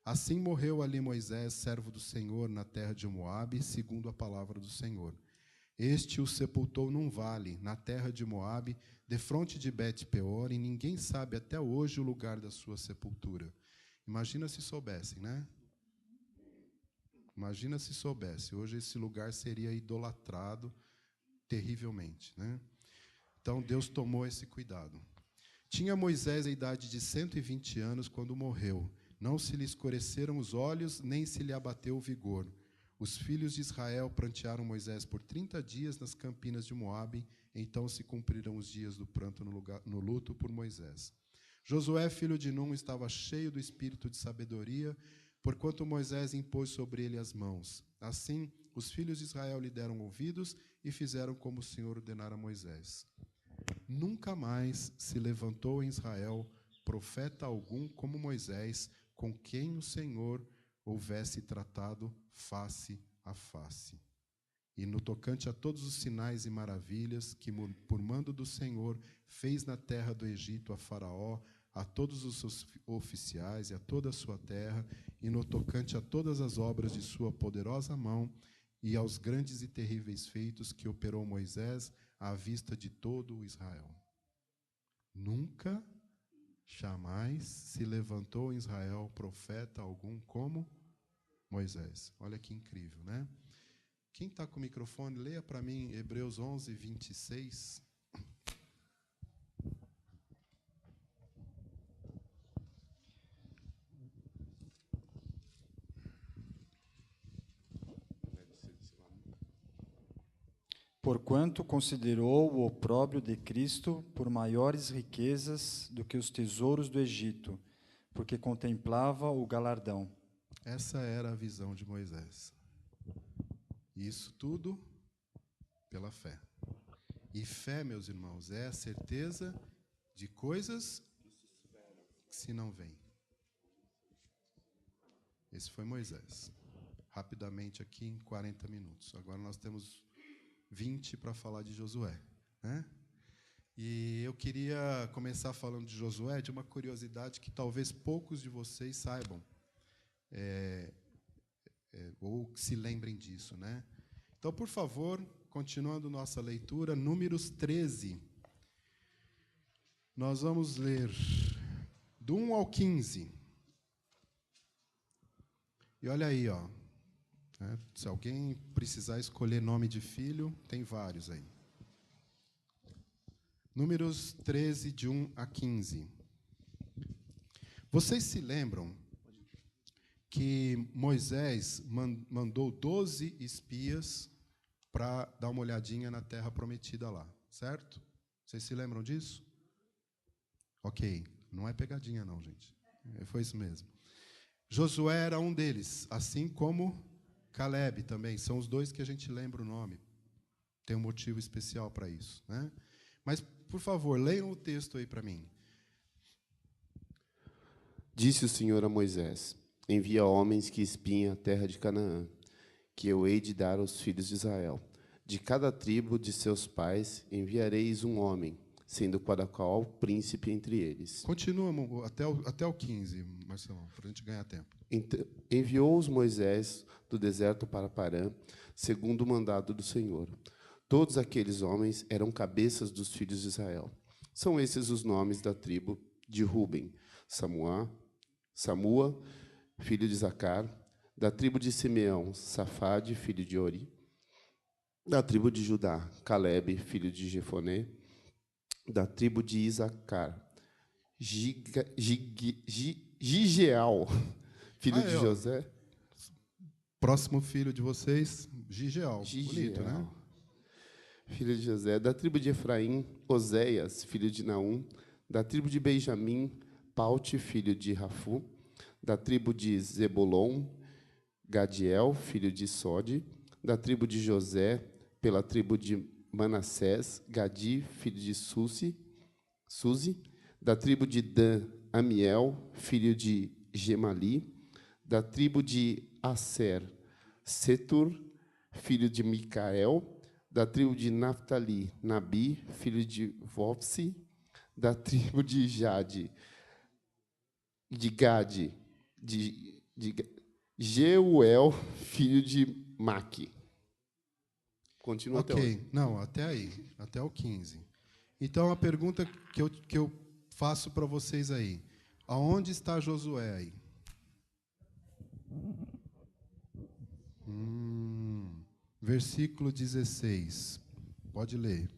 Assim morreu ali Moisés, servo do Senhor, na terra de Moabe, segundo a palavra do Senhor. Este o sepultou num vale, na terra de Moabe, defronte de Bet-peor, e ninguém sabe até hoje o lugar da sua sepultura. Imagina se soubessem, né? Imagina se soubesse. Hoje esse lugar seria idolatrado terrivelmente, né? Então Deus tomou esse cuidado. Tinha Moisés a idade de 120 anos quando morreu. Não se lhe escureceram os olhos, nem se lhe abateu o vigor. Os filhos de Israel prantearam Moisés por 30 dias nas campinas de Moabe. Então se cumpriram os dias do pranto no luto por Moisés. Josué, filho de Num, estava cheio do espírito de sabedoria, porquanto Moisés impôs sobre ele as mãos. Assim, os filhos de Israel lhe deram ouvidos e fizeram como o Senhor ordenara a Moisés. Nunca mais se levantou em Israel profeta algum como Moisés, com quem o Senhor houvesse tratado face a face. E no tocante a todos os sinais e maravilhas que, por mando do Senhor, fez na terra do Egito a Faraó, a todos os seus oficiais e a toda a sua terra, e no tocante a todas as obras de sua poderosa mão, e aos grandes e terríveis feitos que operou Moisés à vista de todo o Israel. Nunca, jamais se levantou em Israel profeta algum como Moisés. Olha que incrível, né? Quem está com o microfone, leia para mim Hebreus 11, 26. Porquanto considerou o opróbrio de Cristo por maiores riquezas do que os tesouros do Egito, porque contemplava o galardão. Essa era a visão de Moisés. Isso tudo pela fé. E fé, meus irmãos, é a certeza de coisas que se não veem. Esse foi Moisés. rapidamente aqui em 40 minutos. Agora nós temos 20 para falar de Josué, né? E eu queria começar falando de Josué, de uma curiosidade que talvez poucos de vocês saibam, ou se lembrem disso, né? Então, por favor, continuando nossa leitura, Números 13. Nós vamos ler do 1 ao 15. E olha aí, ó. Se alguém precisar escolher nome de filho, tem vários aí. Números 13, de 1 a 15. Vocês se lembram que Moisés mandou 12 espias para dar uma olhadinha na terra prometida lá, certo? Vocês se lembram disso? Ok, não é pegadinha não, gente. Foi isso mesmo. Josué era um deles, assim como Caleb também. São os dois que a gente lembra o nome. Tem um motivo especial para isso, né? Mas, por favor, leiam o texto aí para mim. Disse o Senhor a Moisés: envia homens que espiem a terra de Canaã, que eu hei de dar aos filhos de Israel. De cada tribo de seus pais enviareis um homem, sendo cada qual príncipe entre eles. Continua até o 15, Marcelão, para a gente ganhar tempo. Então, enviou-os Moisés do deserto para Parã, segundo o mandado do Senhor. Todos aqueles homens eram cabeças dos filhos de Israel. São esses os nomes da tribo de Ruben: Samua, filho de Zacar; da tribo de Simeão, Safade, filho de Ori; da tribo de Judá, Caleb, filho de Jefoné; da tribo de Isacar, Gigeal, filho de José. Próximo filho de vocês, Gigeal. Bonito, né? Filho de José. Da tribo de Efraim, Oséias, filho de Naum; da tribo de Benjamim, Paute, filho de Rafu; da tribo de Zebulon, Gadiel, filho de Sode; da tribo de José, pela tribo de Manassés, Gadi, filho de Suzi; da tribo de Dan, Amiel, filho de Gemali; da tribo de Aser, Setur, filho de Micael; da tribo de Naphtali, Nabi, filho de Vopsi; da tribo de Gade, de Jeuel, filho de Maque. Continua até Ok, não, até aí, até o 15. Então, a pergunta que eu faço para vocês aí: aonde está Josué aí? Versículo 16. Pode ler.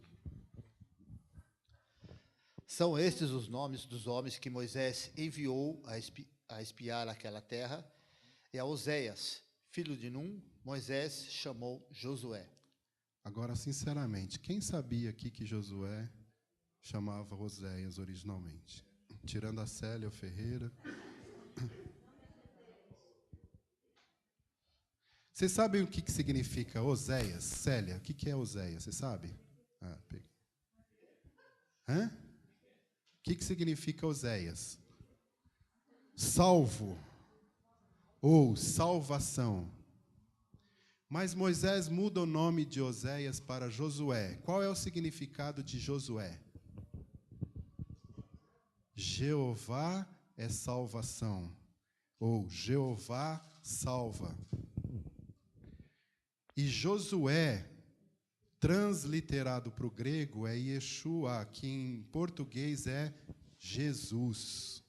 São estes os nomes dos homens que Moisés enviou a espiar aquela terra, e a Oséias, filho de Num, Moisés chamou Josué. Agora, sinceramente, quem sabia aqui que Josué chamava Oséias originalmente? Tirando a Célia, o Ferreira. Vocês sabem o que significa Oséias? Célia, o que é Oséias? Você sabe? Hã? O que significa Oséias? Salvo ou salvação. Mas Moisés muda o nome de Oséias para Josué. Qual é o significado de Josué? Jeová é salvação, ou Jeová salva. E Josué, transliterado para o grego, é Yeshua, que em português é Jesus.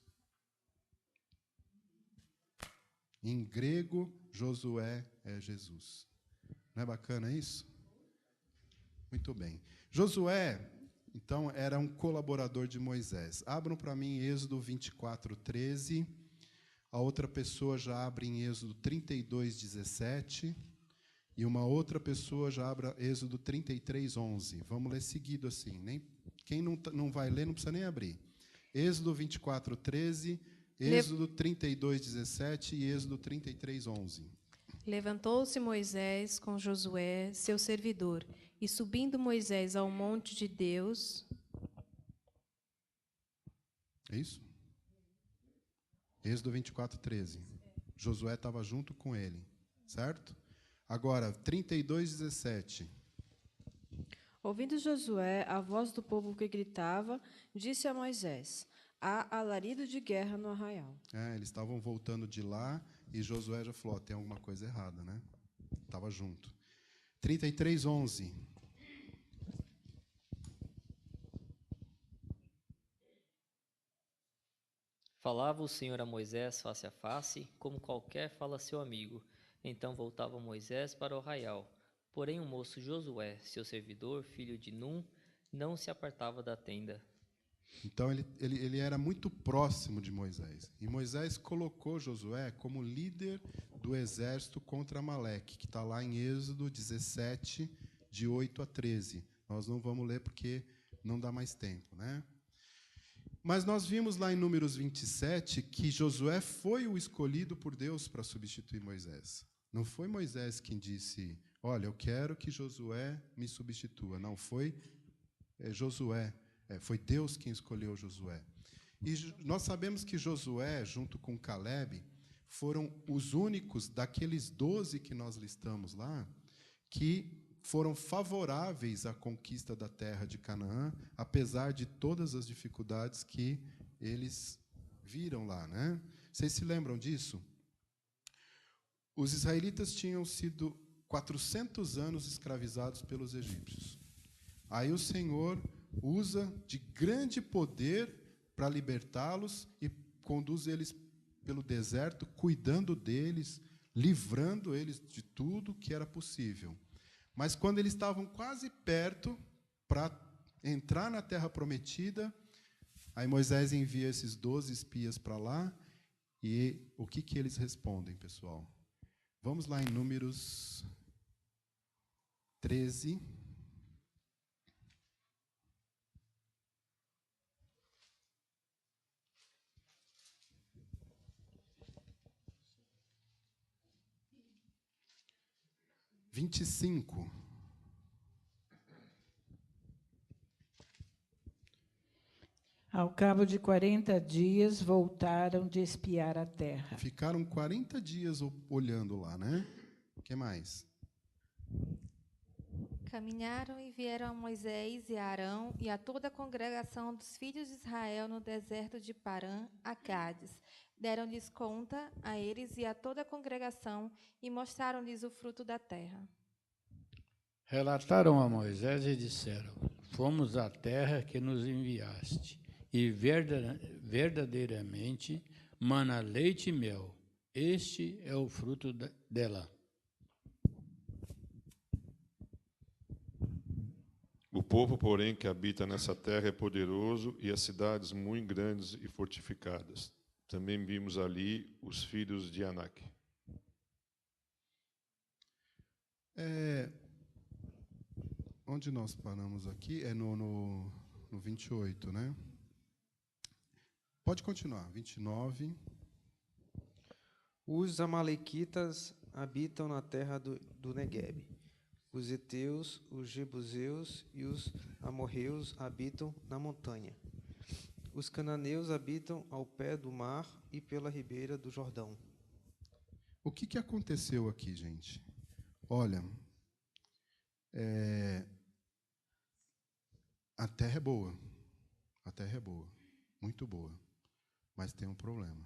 Em grego, Josué é Jesus. Não é bacana isso? Muito bem. Josué, então, era um colaborador de Moisés. Abram para mim Êxodo 24, 13. A outra pessoa já abre em Êxodo 32, 17. E uma outra pessoa já abre Êxodo 33, 11. Vamos ler seguido assim. Quem não vai ler não precisa nem abrir. Êxodo 24, 13, Êxodo 32, 17 e Êxodo 33, 11. Levantou-se Moisés com Josué, seu servidor, e subindo Moisés ao monte de Deus... É isso? Êxodo 24, 13. Josué estava junto com ele. certo? Agora, 32:17. Ouvindo Josué a voz do povo que gritava, disse a Moisés: há alarido de guerra no arraial. Eles estavam voltando de lá e Josué já falou: tem alguma coisa errada, né? Estava junto. 33:11. Falava o Senhor a Moisés face a face, como qualquer fala a seu amigo. Então voltava Moisés para o arraial. Porém o moço Josué, seu servidor, filho de Num, não se apartava da tenda. Então ele era muito próximo de Moisés. E Moisés colocou Josué como líder do exército contra Amaleque, que está lá em Êxodo 17, de 8 a 13. Nós não vamos ler porque não dá mais tempo, né? Mas nós vimos lá em Números 27 que Josué foi o escolhido por Deus para substituir Moisés. Não foi Moisés quem disse: olha, eu quero que Josué me substitua. Não, foi Josué. Foi Deus quem escolheu Josué. E nós sabemos que Josué, junto com Caleb, foram os únicos daqueles 12 que nós listamos lá, que foram favoráveis à conquista da terra de Canaã, apesar de todas as dificuldades que eles viram lá, né? Vocês se lembram disso? Os israelitas tinham sido 400 anos escravizados pelos egípcios. Aí o Senhor usa de grande poder para libertá-los e conduz eles pelo deserto, cuidando deles, livrando eles de tudo que era possível. Mas quando eles estavam quase perto para entrar na terra prometida, aí Moisés envia esses 12 espias para lá, e o que eles respondem, pessoal? Vamos lá em Números 13. (25). Ao cabo de 40 dias, voltaram de espiar a terra. Ficaram 40 dias olhando lá, né? O que mais? Caminharam e vieram a Moisés e a Arão e a toda a congregação dos filhos de Israel no deserto de Parã, a Cádiz. Deram-lhes conta a eles e a toda a congregação e mostraram-lhes o fruto da terra. Relataram a Moisés e disseram: fomos à terra que nos enviaste, e verdadeiramente mana leite e mel. Este é o fruto dela. O povo, porém, que habita nessa terra é poderoso, e as cidades muito grandes e fortificadas. Também vimos ali os filhos de Anak. Onde nós paramos aqui é no 28, né? Pode continuar, 29. Os amalequitas habitam na terra do Neguebe. Os heteus, os jebuseus e os amorreus habitam na montanha. Os cananeus habitam ao pé do mar e pela ribeira do Jordão. O que aconteceu aqui, gente? Olha, a terra é boa. A terra é boa, muito boa. Mas tem um problema.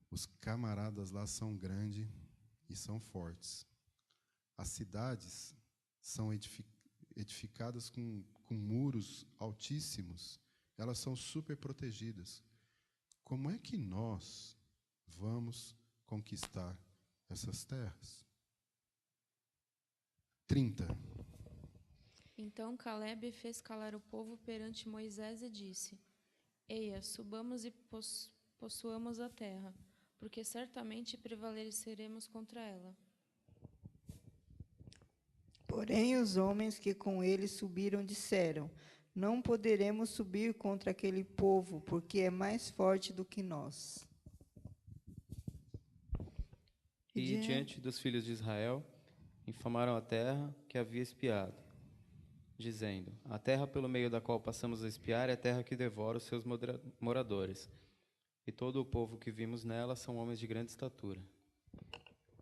Os camaradas lá são grandes e são fortes. As cidades são edificadas com muros altíssimos. Elas são super protegidas. Como é que nós vamos conquistar essas terras? 30. Então Caleb fez calar o povo perante Moisés e disse: Eia, subamos e possuamos a terra, porque certamente prevaleceremos contra ela. Porém, os homens que com ele subiram disseram: não poderemos subir contra aquele povo, porque é mais forte do que nós. E diante dos filhos de Israel, infamaram a terra que havia espiado, dizendo: a terra pelo meio da qual passamos a espiar é a terra que devora os seus moradores, e todo o povo que vimos nela são homens de grande estatura.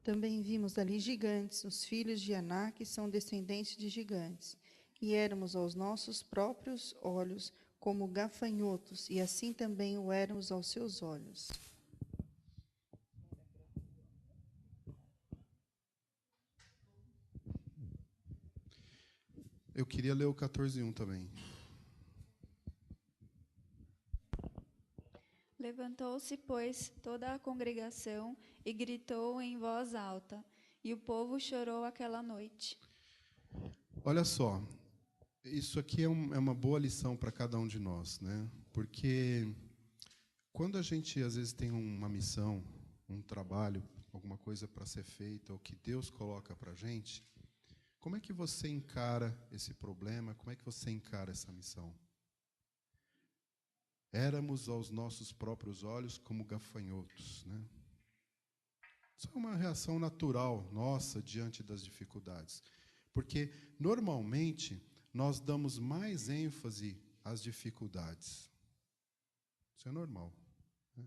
Também vimos ali gigantes, os filhos de Anak são descendentes de gigantes. E éramos aos nossos próprios olhos como gafanhotos, e assim também o éramos aos seus olhos. Eu queria ler o 14:1 também. Levantou-se, pois, toda a congregação e gritou em voz alta, e o povo chorou aquela noite. Olha só, isso aqui é uma boa lição para cada um de nós, né? Porque quando a gente, às vezes, tem uma missão, um trabalho, alguma coisa para ser feita, ou que Deus coloca para a gente, como é que você encara esse problema? Como é que você encara essa missão? Éramos aos nossos próprios olhos como gafanhotos, né? Isso é uma reação natural nossa diante das dificuldades. Porque, normalmente, nós damos mais ênfase às dificuldades. Isso é normal, né?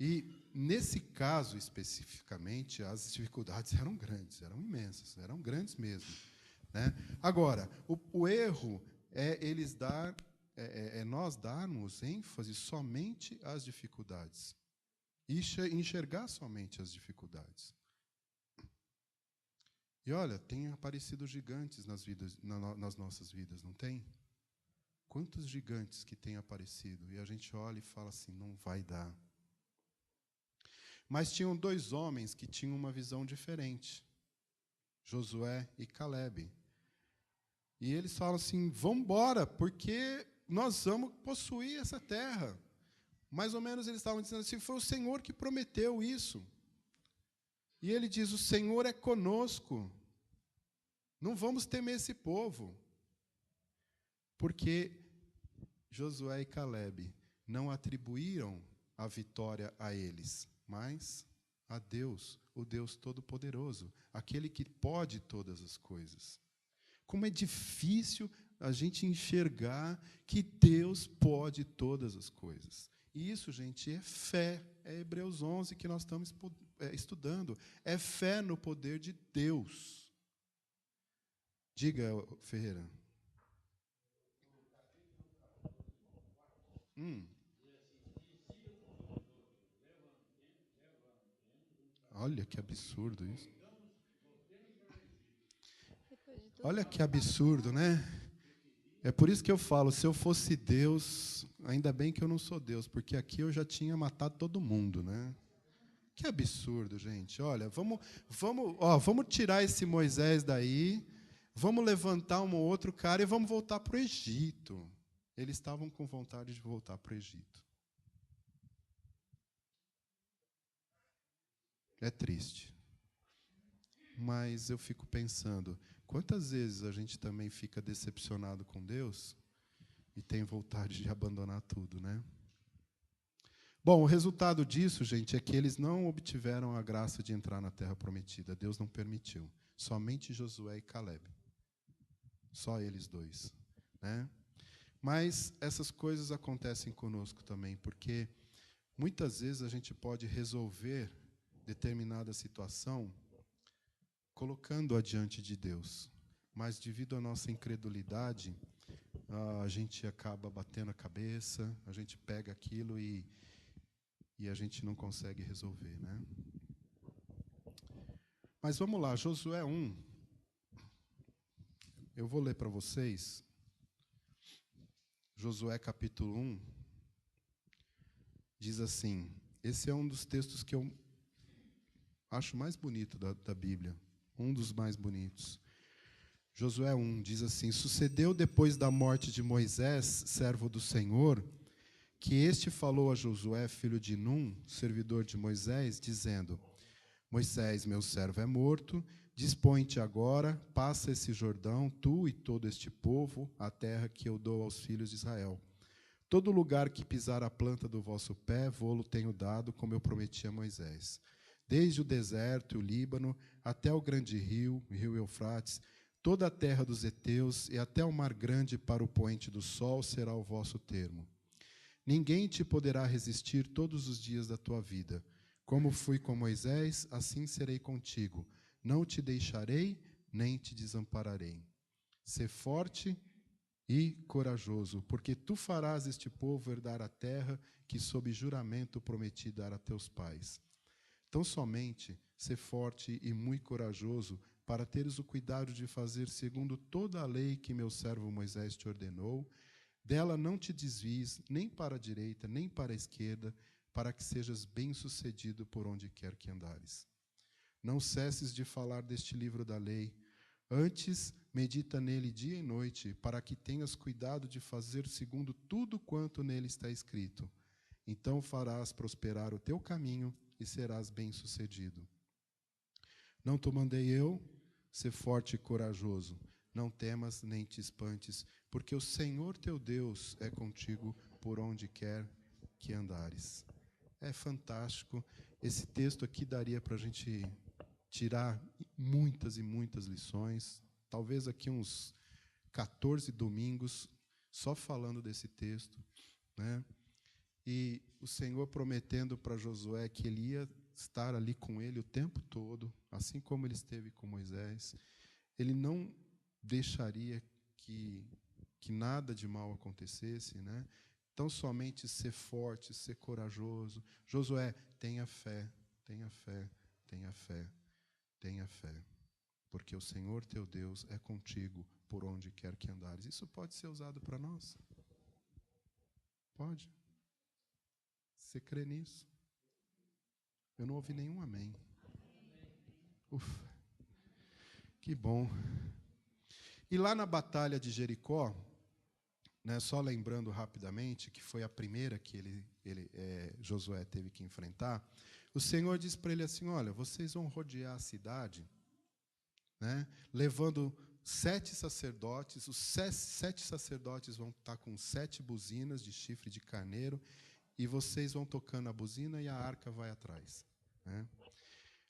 E, nesse caso, especificamente, as dificuldades eram grandes, eram imensas, eram grandes mesmo, né? Agora, o erro é nós darmos ênfase somente às dificuldades e enxergar somente as dificuldades. E olha, tem aparecido gigantes nas nossas vidas, não tem? Quantos gigantes que têm aparecido? E a gente olha e fala assim, não vai dar. Mas tinham 2 homens que tinham uma visão diferente, Josué e Calebe. E eles falam assim, vamos embora, porque nós vamos possuir essa terra. Mais ou menos eles estavam dizendo assim, foi o Senhor que prometeu isso. E ele diz, o Senhor é conosco. Não vamos temer esse povo. Porque Josué e Calebe não atribuíram a vitória a eles, mas a Deus, o Deus Todo-Poderoso, aquele que pode todas as coisas. Como é difícil a gente enxergar que Deus pode todas as coisas. E isso, gente, é fé. É Hebreus 11 que nós estamos estudando. É fé no poder de Deus. Diga, Ferreira. Olha que absurdo isso. Olha que absurdo, né? É por isso que eu falo, se eu fosse Deus, ainda bem que eu não sou Deus, porque aqui eu já tinha matado todo mundo, né? Que absurdo, gente. Olha, vamos tirar esse Moisés daí, vamos levantar um ou outro cara e vamos voltar para o Egito. Eles estavam com vontade de voltar para o Egito. É triste. Mas eu fico pensando, quantas vezes a gente também fica decepcionado com Deus e tem vontade de abandonar tudo, né? Bom, o resultado disso, gente, é que eles não obtiveram a graça de entrar na terra prometida. Deus não permitiu. Somente Josué e Calebe. Só eles 2, né? Mas essas coisas acontecem conosco também, porque muitas vezes a gente pode resolver determinada situação colocando-a diante de Deus. Mas, devido à nossa incredulidade, a gente acaba batendo a cabeça, a gente pega aquilo e a gente não consegue resolver, né? Mas vamos lá, Josué 1. Eu vou ler para vocês. Josué capítulo 1. Diz assim, esse é um dos textos que eu acho mais bonito da Bíblia. Um dos mais bonitos. Josué 1 diz assim, sucedeu depois da morte de Moisés, servo do Senhor, que este falou a Josué, filho de Num, servidor de Moisés, dizendo, Moisés, meu servo, é morto, dispõe-te agora, passa esse Jordão, tu e todo este povo, a terra que eu dou aos filhos de Israel. Todo lugar que pisar a planta do vosso pé, vô-lo tenho dado, como eu prometi a Moisés. Desde o deserto e o Líbano, até o grande rio, o rio Eufrates, toda a terra dos heteus e até o mar grande para o poente do sol será o vosso termo. Ninguém te poderá resistir todos os dias da tua vida. Como fui com Moisés, assim serei contigo. Não te deixarei, nem te desampararei. Sê forte e corajoso, porque tu farás este povo herdar a terra que, sob juramento, prometi dar a teus pais. Tão somente sê forte e muito corajoso, para teres o cuidado de fazer segundo toda a lei que meu servo Moisés te ordenou. Dela não te desvies, nem para a direita, nem para a esquerda, para que sejas bem-sucedido por onde quer que andares. Não cesses de falar deste livro da lei. Antes, medita nele dia e noite, para que tenhas cuidado de fazer segundo tudo quanto nele está escrito. Então farás prosperar o teu caminho e serás bem-sucedido. Não te mandei eu? Sê forte e corajoso. Não temas nem te espantes, porque o Senhor teu Deus é contigo por onde quer que andares. É fantástico. Esse texto aqui daria para a gente tirar muitas e muitas lições. Talvez aqui uns 14 domingos só falando desse texto, né? E o Senhor prometendo para Josué que ele ia estar ali com ele o tempo todo, assim como ele esteve com Moisés. Ele não deixaria que nada de mal acontecesse, né? Então, somente ser forte, ser corajoso. Josué, tenha fé, tenha fé, tenha fé, tenha fé. Porque o Senhor teu Deus é contigo por onde quer que andares. Isso pode ser usado para nós? Pode? Você crê nisso? Eu não ouvi nenhum amém. Ufa, que bom. E lá na batalha de Jericó, né, só lembrando rapidamente, que foi a primeira que Josué teve que enfrentar, o Senhor disse para ele assim, olha, vocês vão rodear a cidade, né, levando 7 sacerdotes, os 7 sacerdotes vão estar com 7 buzinas de chifre de carneiro, e vocês vão tocando a buzina e a arca vai atrás, né?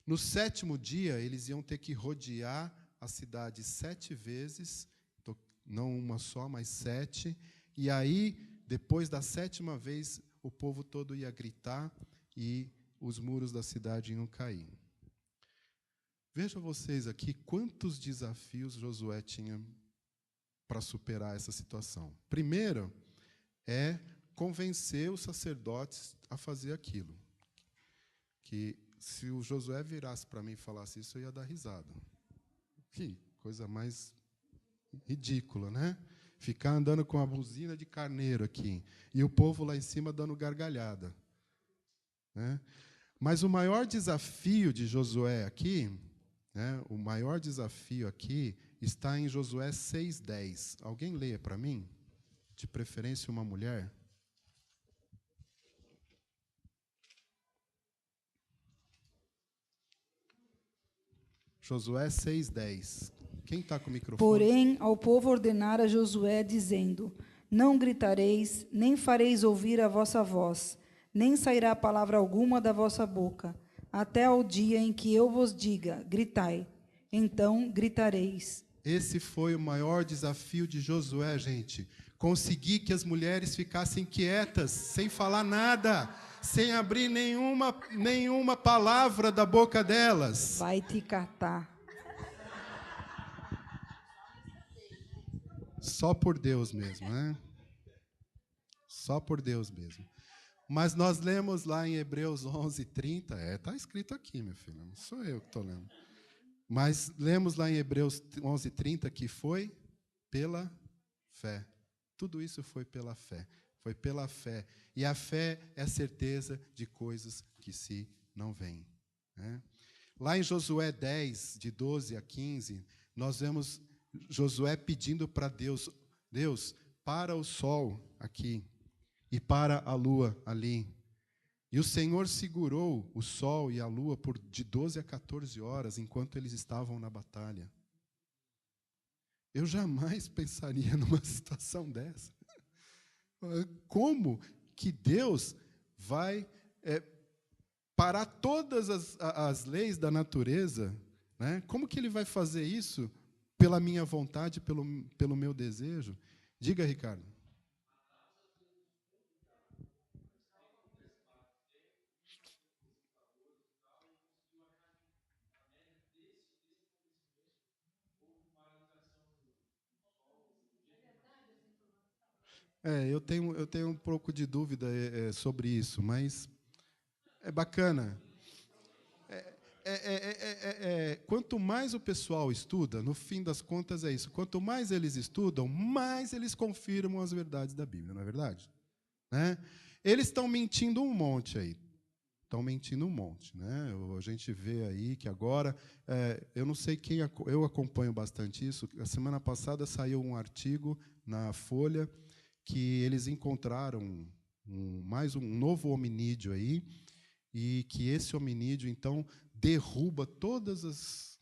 No 7º dia, eles iam ter que rodear a cidade 7 vezes, não uma só, mas 7. E aí, depois da 7ª vez, o povo todo ia gritar e os muros da cidade iam cair. Vejam vocês aqui quantos desafios Josué tinha para superar essa situação. Primeiro, é convencer os sacerdotes a fazer aquilo. Que se o Josué virasse para mim e falasse isso, eu ia dar risada. Que coisa mais ridícula, né? Ficar andando com a buzina de carneiro aqui, e o povo lá em cima dando gargalhada, né? Mas o maior desafio de Josué aqui, né, o maior desafio aqui está em Josué 6:10. Alguém leia para mim? De preferência uma mulher. Josué 6:10. Quem está com o microfone? Porém, ao povo ordenara Josué, dizendo, não gritareis, nem fareis ouvir a vossa voz, nem sairá palavra alguma da vossa boca, até ao dia em que eu vos diga, gritai. Então gritareis. Esse foi o maior desafio de Josué, gente. Conseguir que as mulheres ficassem quietas, sem falar nada, sem abrir nenhuma palavra da boca delas. Vai te catar. Só por Deus mesmo, né? Só por Deus mesmo. Mas nós lemos lá em Hebreus 11:30, está escrito aqui, meu filho, não sou eu que estou lendo. Mas lemos lá em Hebreus 11:30 que foi pela fé. Tudo isso foi pela fé. Foi pela fé. E a fé é a certeza de coisas que se não veem, né? Lá em Josué 10, de 12 a 15, nós vemos Josué pedindo para Deus, Deus, para o sol aqui e para a lua ali. E o Senhor segurou o sol e a lua de 12 a 14 horas enquanto eles estavam na batalha. Eu jamais pensaria numa situação dessa. Como que Deus vai parar todas as leis da natureza, né? Como que Ele vai fazer isso pela minha vontade, pelo meu desejo? Diga, Ricardo. Eu tenho um pouco de dúvida sobre isso, mas é bacana. Quanto mais o pessoal estuda, no fim das contas é isso. Quanto mais eles estudam, mais eles confirmam as verdades da Bíblia, não é verdade? Né? Eles estão mentindo um monte aí. Estão mentindo um monte. Né? A gente vê aí que agora... eu não sei quem... Eu acompanho bastante isso. A semana passada saiu um artigo na Folha que eles encontraram mais um novo hominídeo aí, e que esse hominídeo, então, derruba todas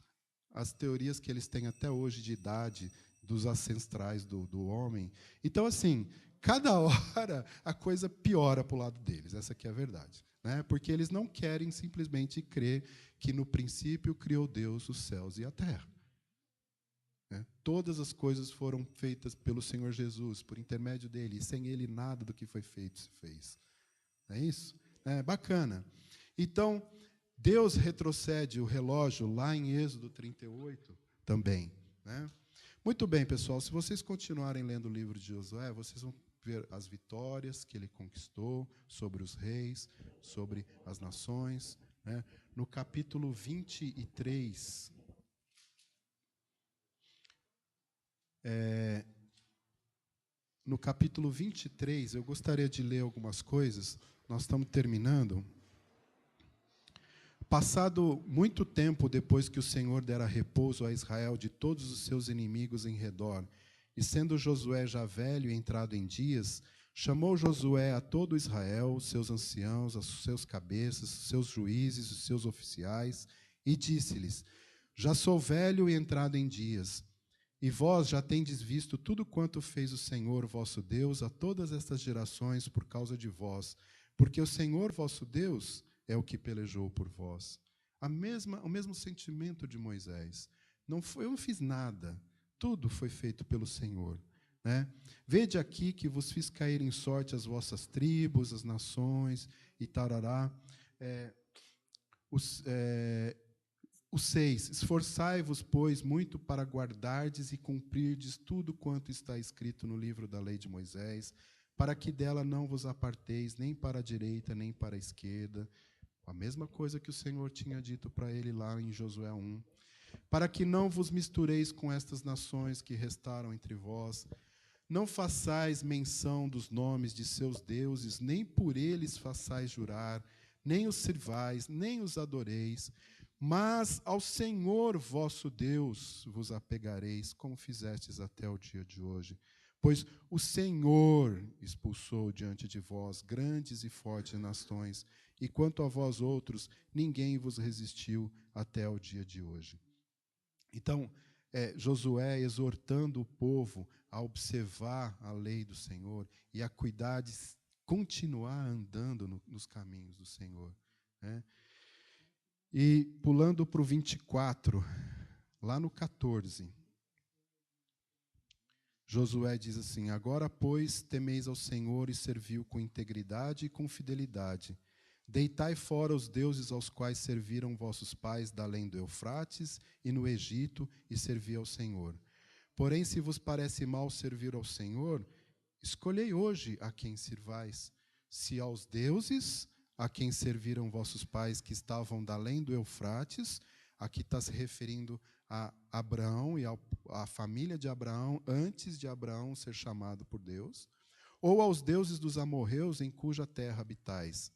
as teorias que eles têm até hoje de idade dos ancestrais do homem. Então, assim, cada hora a coisa piora para o lado deles, essa aqui é a verdade. Né? Porque eles não querem simplesmente crer que, no princípio, criou Deus os céus e a terra. Todas as coisas foram feitas pelo Senhor Jesus, por intermédio dele, e sem ele nada do que foi feito se fez. Não é isso? Bacana. Então, Deus retrocede o relógio lá em Êxodo 38 também. Né? Muito bem, pessoal, se vocês continuarem lendo o livro de Josué, vocês vão ver as vitórias que ele conquistou sobre os reis, sobre as nações. Né? No capítulo 23... no capítulo 23, eu gostaria de ler algumas coisas. Nós estamos terminando. Passado muito tempo depois que o Senhor dera repouso a Israel de todos os seus inimigos em redor, e sendo Josué já velho e entrado em dias, chamou Josué a todo Israel, os seus anciãos, os seus cabeças, os seus juízes, os seus oficiais, e disse-lhes: já sou velho e entrado em dias, e vós já tendes visto tudo quanto fez o Senhor vosso Deus a todas estas gerações por causa de vós, porque o Senhor vosso Deus é o que pelejou por vós. O mesmo sentimento de Moisés. Eu não fiz nada, tudo foi feito pelo Senhor. Né? Vede aqui que vos fiz cair em sorte as vossas tribos, as nações, e tarará. O 6, esforçai-vos, pois, muito para guardardes e cumprirdes tudo quanto está escrito no livro da lei de Moisés, para que dela não vos aparteis nem para a direita, nem para a esquerda. A mesma coisa que o Senhor tinha dito para ele lá em Josué 1. Para que não vos mistureis com estas nações que restaram entre vós. Não façais menção dos nomes de seus deuses, nem por eles façais jurar, nem os sirvais, nem os adoreis, mas ao Senhor vosso Deus vos apegareis, como fizestes até o dia de hoje. Pois o Senhor expulsou diante de vós grandes e fortes nações, e quanto a vós outros, ninguém vos resistiu até o dia de hoje. Então, Josué exortando o povo a observar a lei do Senhor e a cuidar de continuar andando nos caminhos do Senhor. Né? E pulando para o 24, lá no 14, Josué diz assim: agora, pois, temeis ao Senhor e serviu com integridade e com fidelidade. Deitai fora os deuses aos quais serviram vossos pais da além do Eufrates e no Egito, e servi ao Senhor. Porém, se vos parece mal servir ao Senhor, escolhei hoje a quem sirvais, se aos deuses a quem serviram vossos pais que estavam da além do Eufrates, aqui está se referindo a Abraão e à família de Abraão, antes de Abraão ser chamado por Deus, ou aos deuses dos amorreus em cuja terra habitais.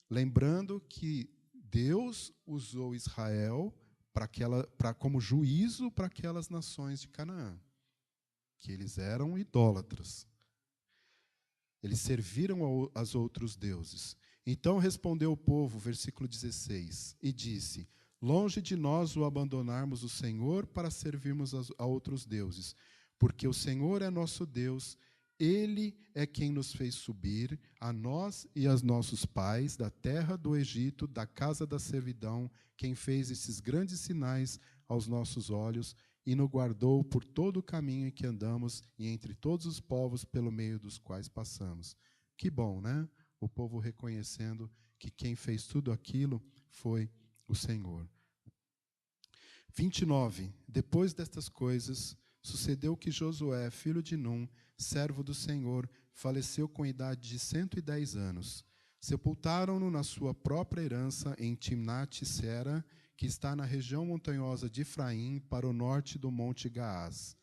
Lembrando que Deus usou Israel como juízo para aquelas nações de Canaã, que eles eram idólatras. Eles serviram aos outros deuses. Então respondeu o povo, versículo 16, e disse: longe de nós o abandonarmos o Senhor para servirmos a outros deuses, porque o Senhor é nosso Deus, Ele é quem nos fez subir, a nós e aos nossos pais, da terra do Egito, da casa da servidão, quem fez esses grandes sinais aos nossos olhos e nos guardou por todo o caminho em que andamos e entre todos os povos pelo meio dos quais passamos. Que bom, né? O povo reconhecendo que quem fez tudo aquilo foi o Senhor. 29. Depois destas coisas, Sucedeu que Josué, filho de Num, servo do Senhor, faleceu com idade de 110 anos. Sepultaram-no na sua própria herança em Timnat-Sera, que está na região montanhosa de Efraim, para o norte do monte Gaás.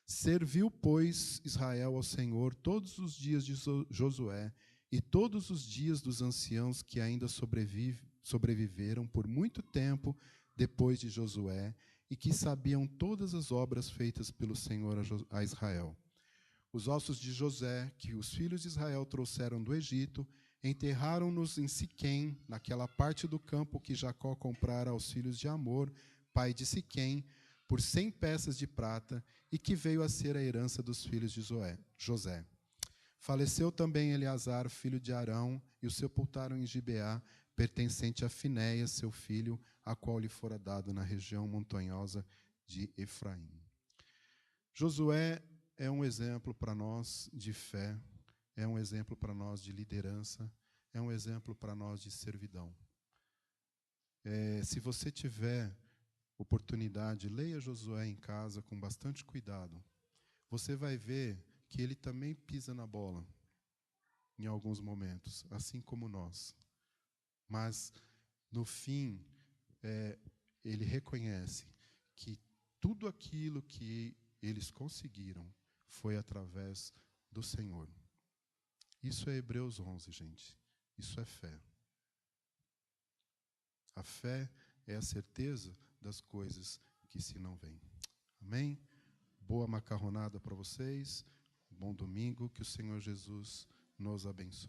Serviu, pois, Israel ao Senhor todos os dias de Josué e todos os dias dos anciãos que ainda sobreviveram por muito tempo depois de Josué, e que sabiam todas as obras feitas pelo Senhor a Israel. Os ossos de José, que os filhos de Israel trouxeram do Egito, enterraram-nos em Siquém, naquela parte do campo que Jacó comprara aos filhos de Amor, pai de Siquém, por 100 peças de prata, e que veio a ser a herança dos filhos de José. Faleceu também Eleazar, filho de Arão, e o sepultaram em Gibeá, pertencente a Finéias, seu filho, a qual lhe fora dado na região montanhosa de Efraim. Josué é um exemplo para nós de fé, é um exemplo para nós de liderança, é um exemplo para nós de servidão. Se você tiver oportunidade, leia Josué em casa com bastante cuidado. Você vai ver que ele também pisa na bola em alguns momentos, assim como nós. Mas, no fim, ele reconhece que tudo aquilo que eles conseguiram foi através do Senhor. Isso é Hebreus 11, gente. Isso é fé. A fé é a certeza das coisas que se não veem. Amém? Boa macarronada para vocês. Bom domingo. Que o Senhor Jesus nos abençoe.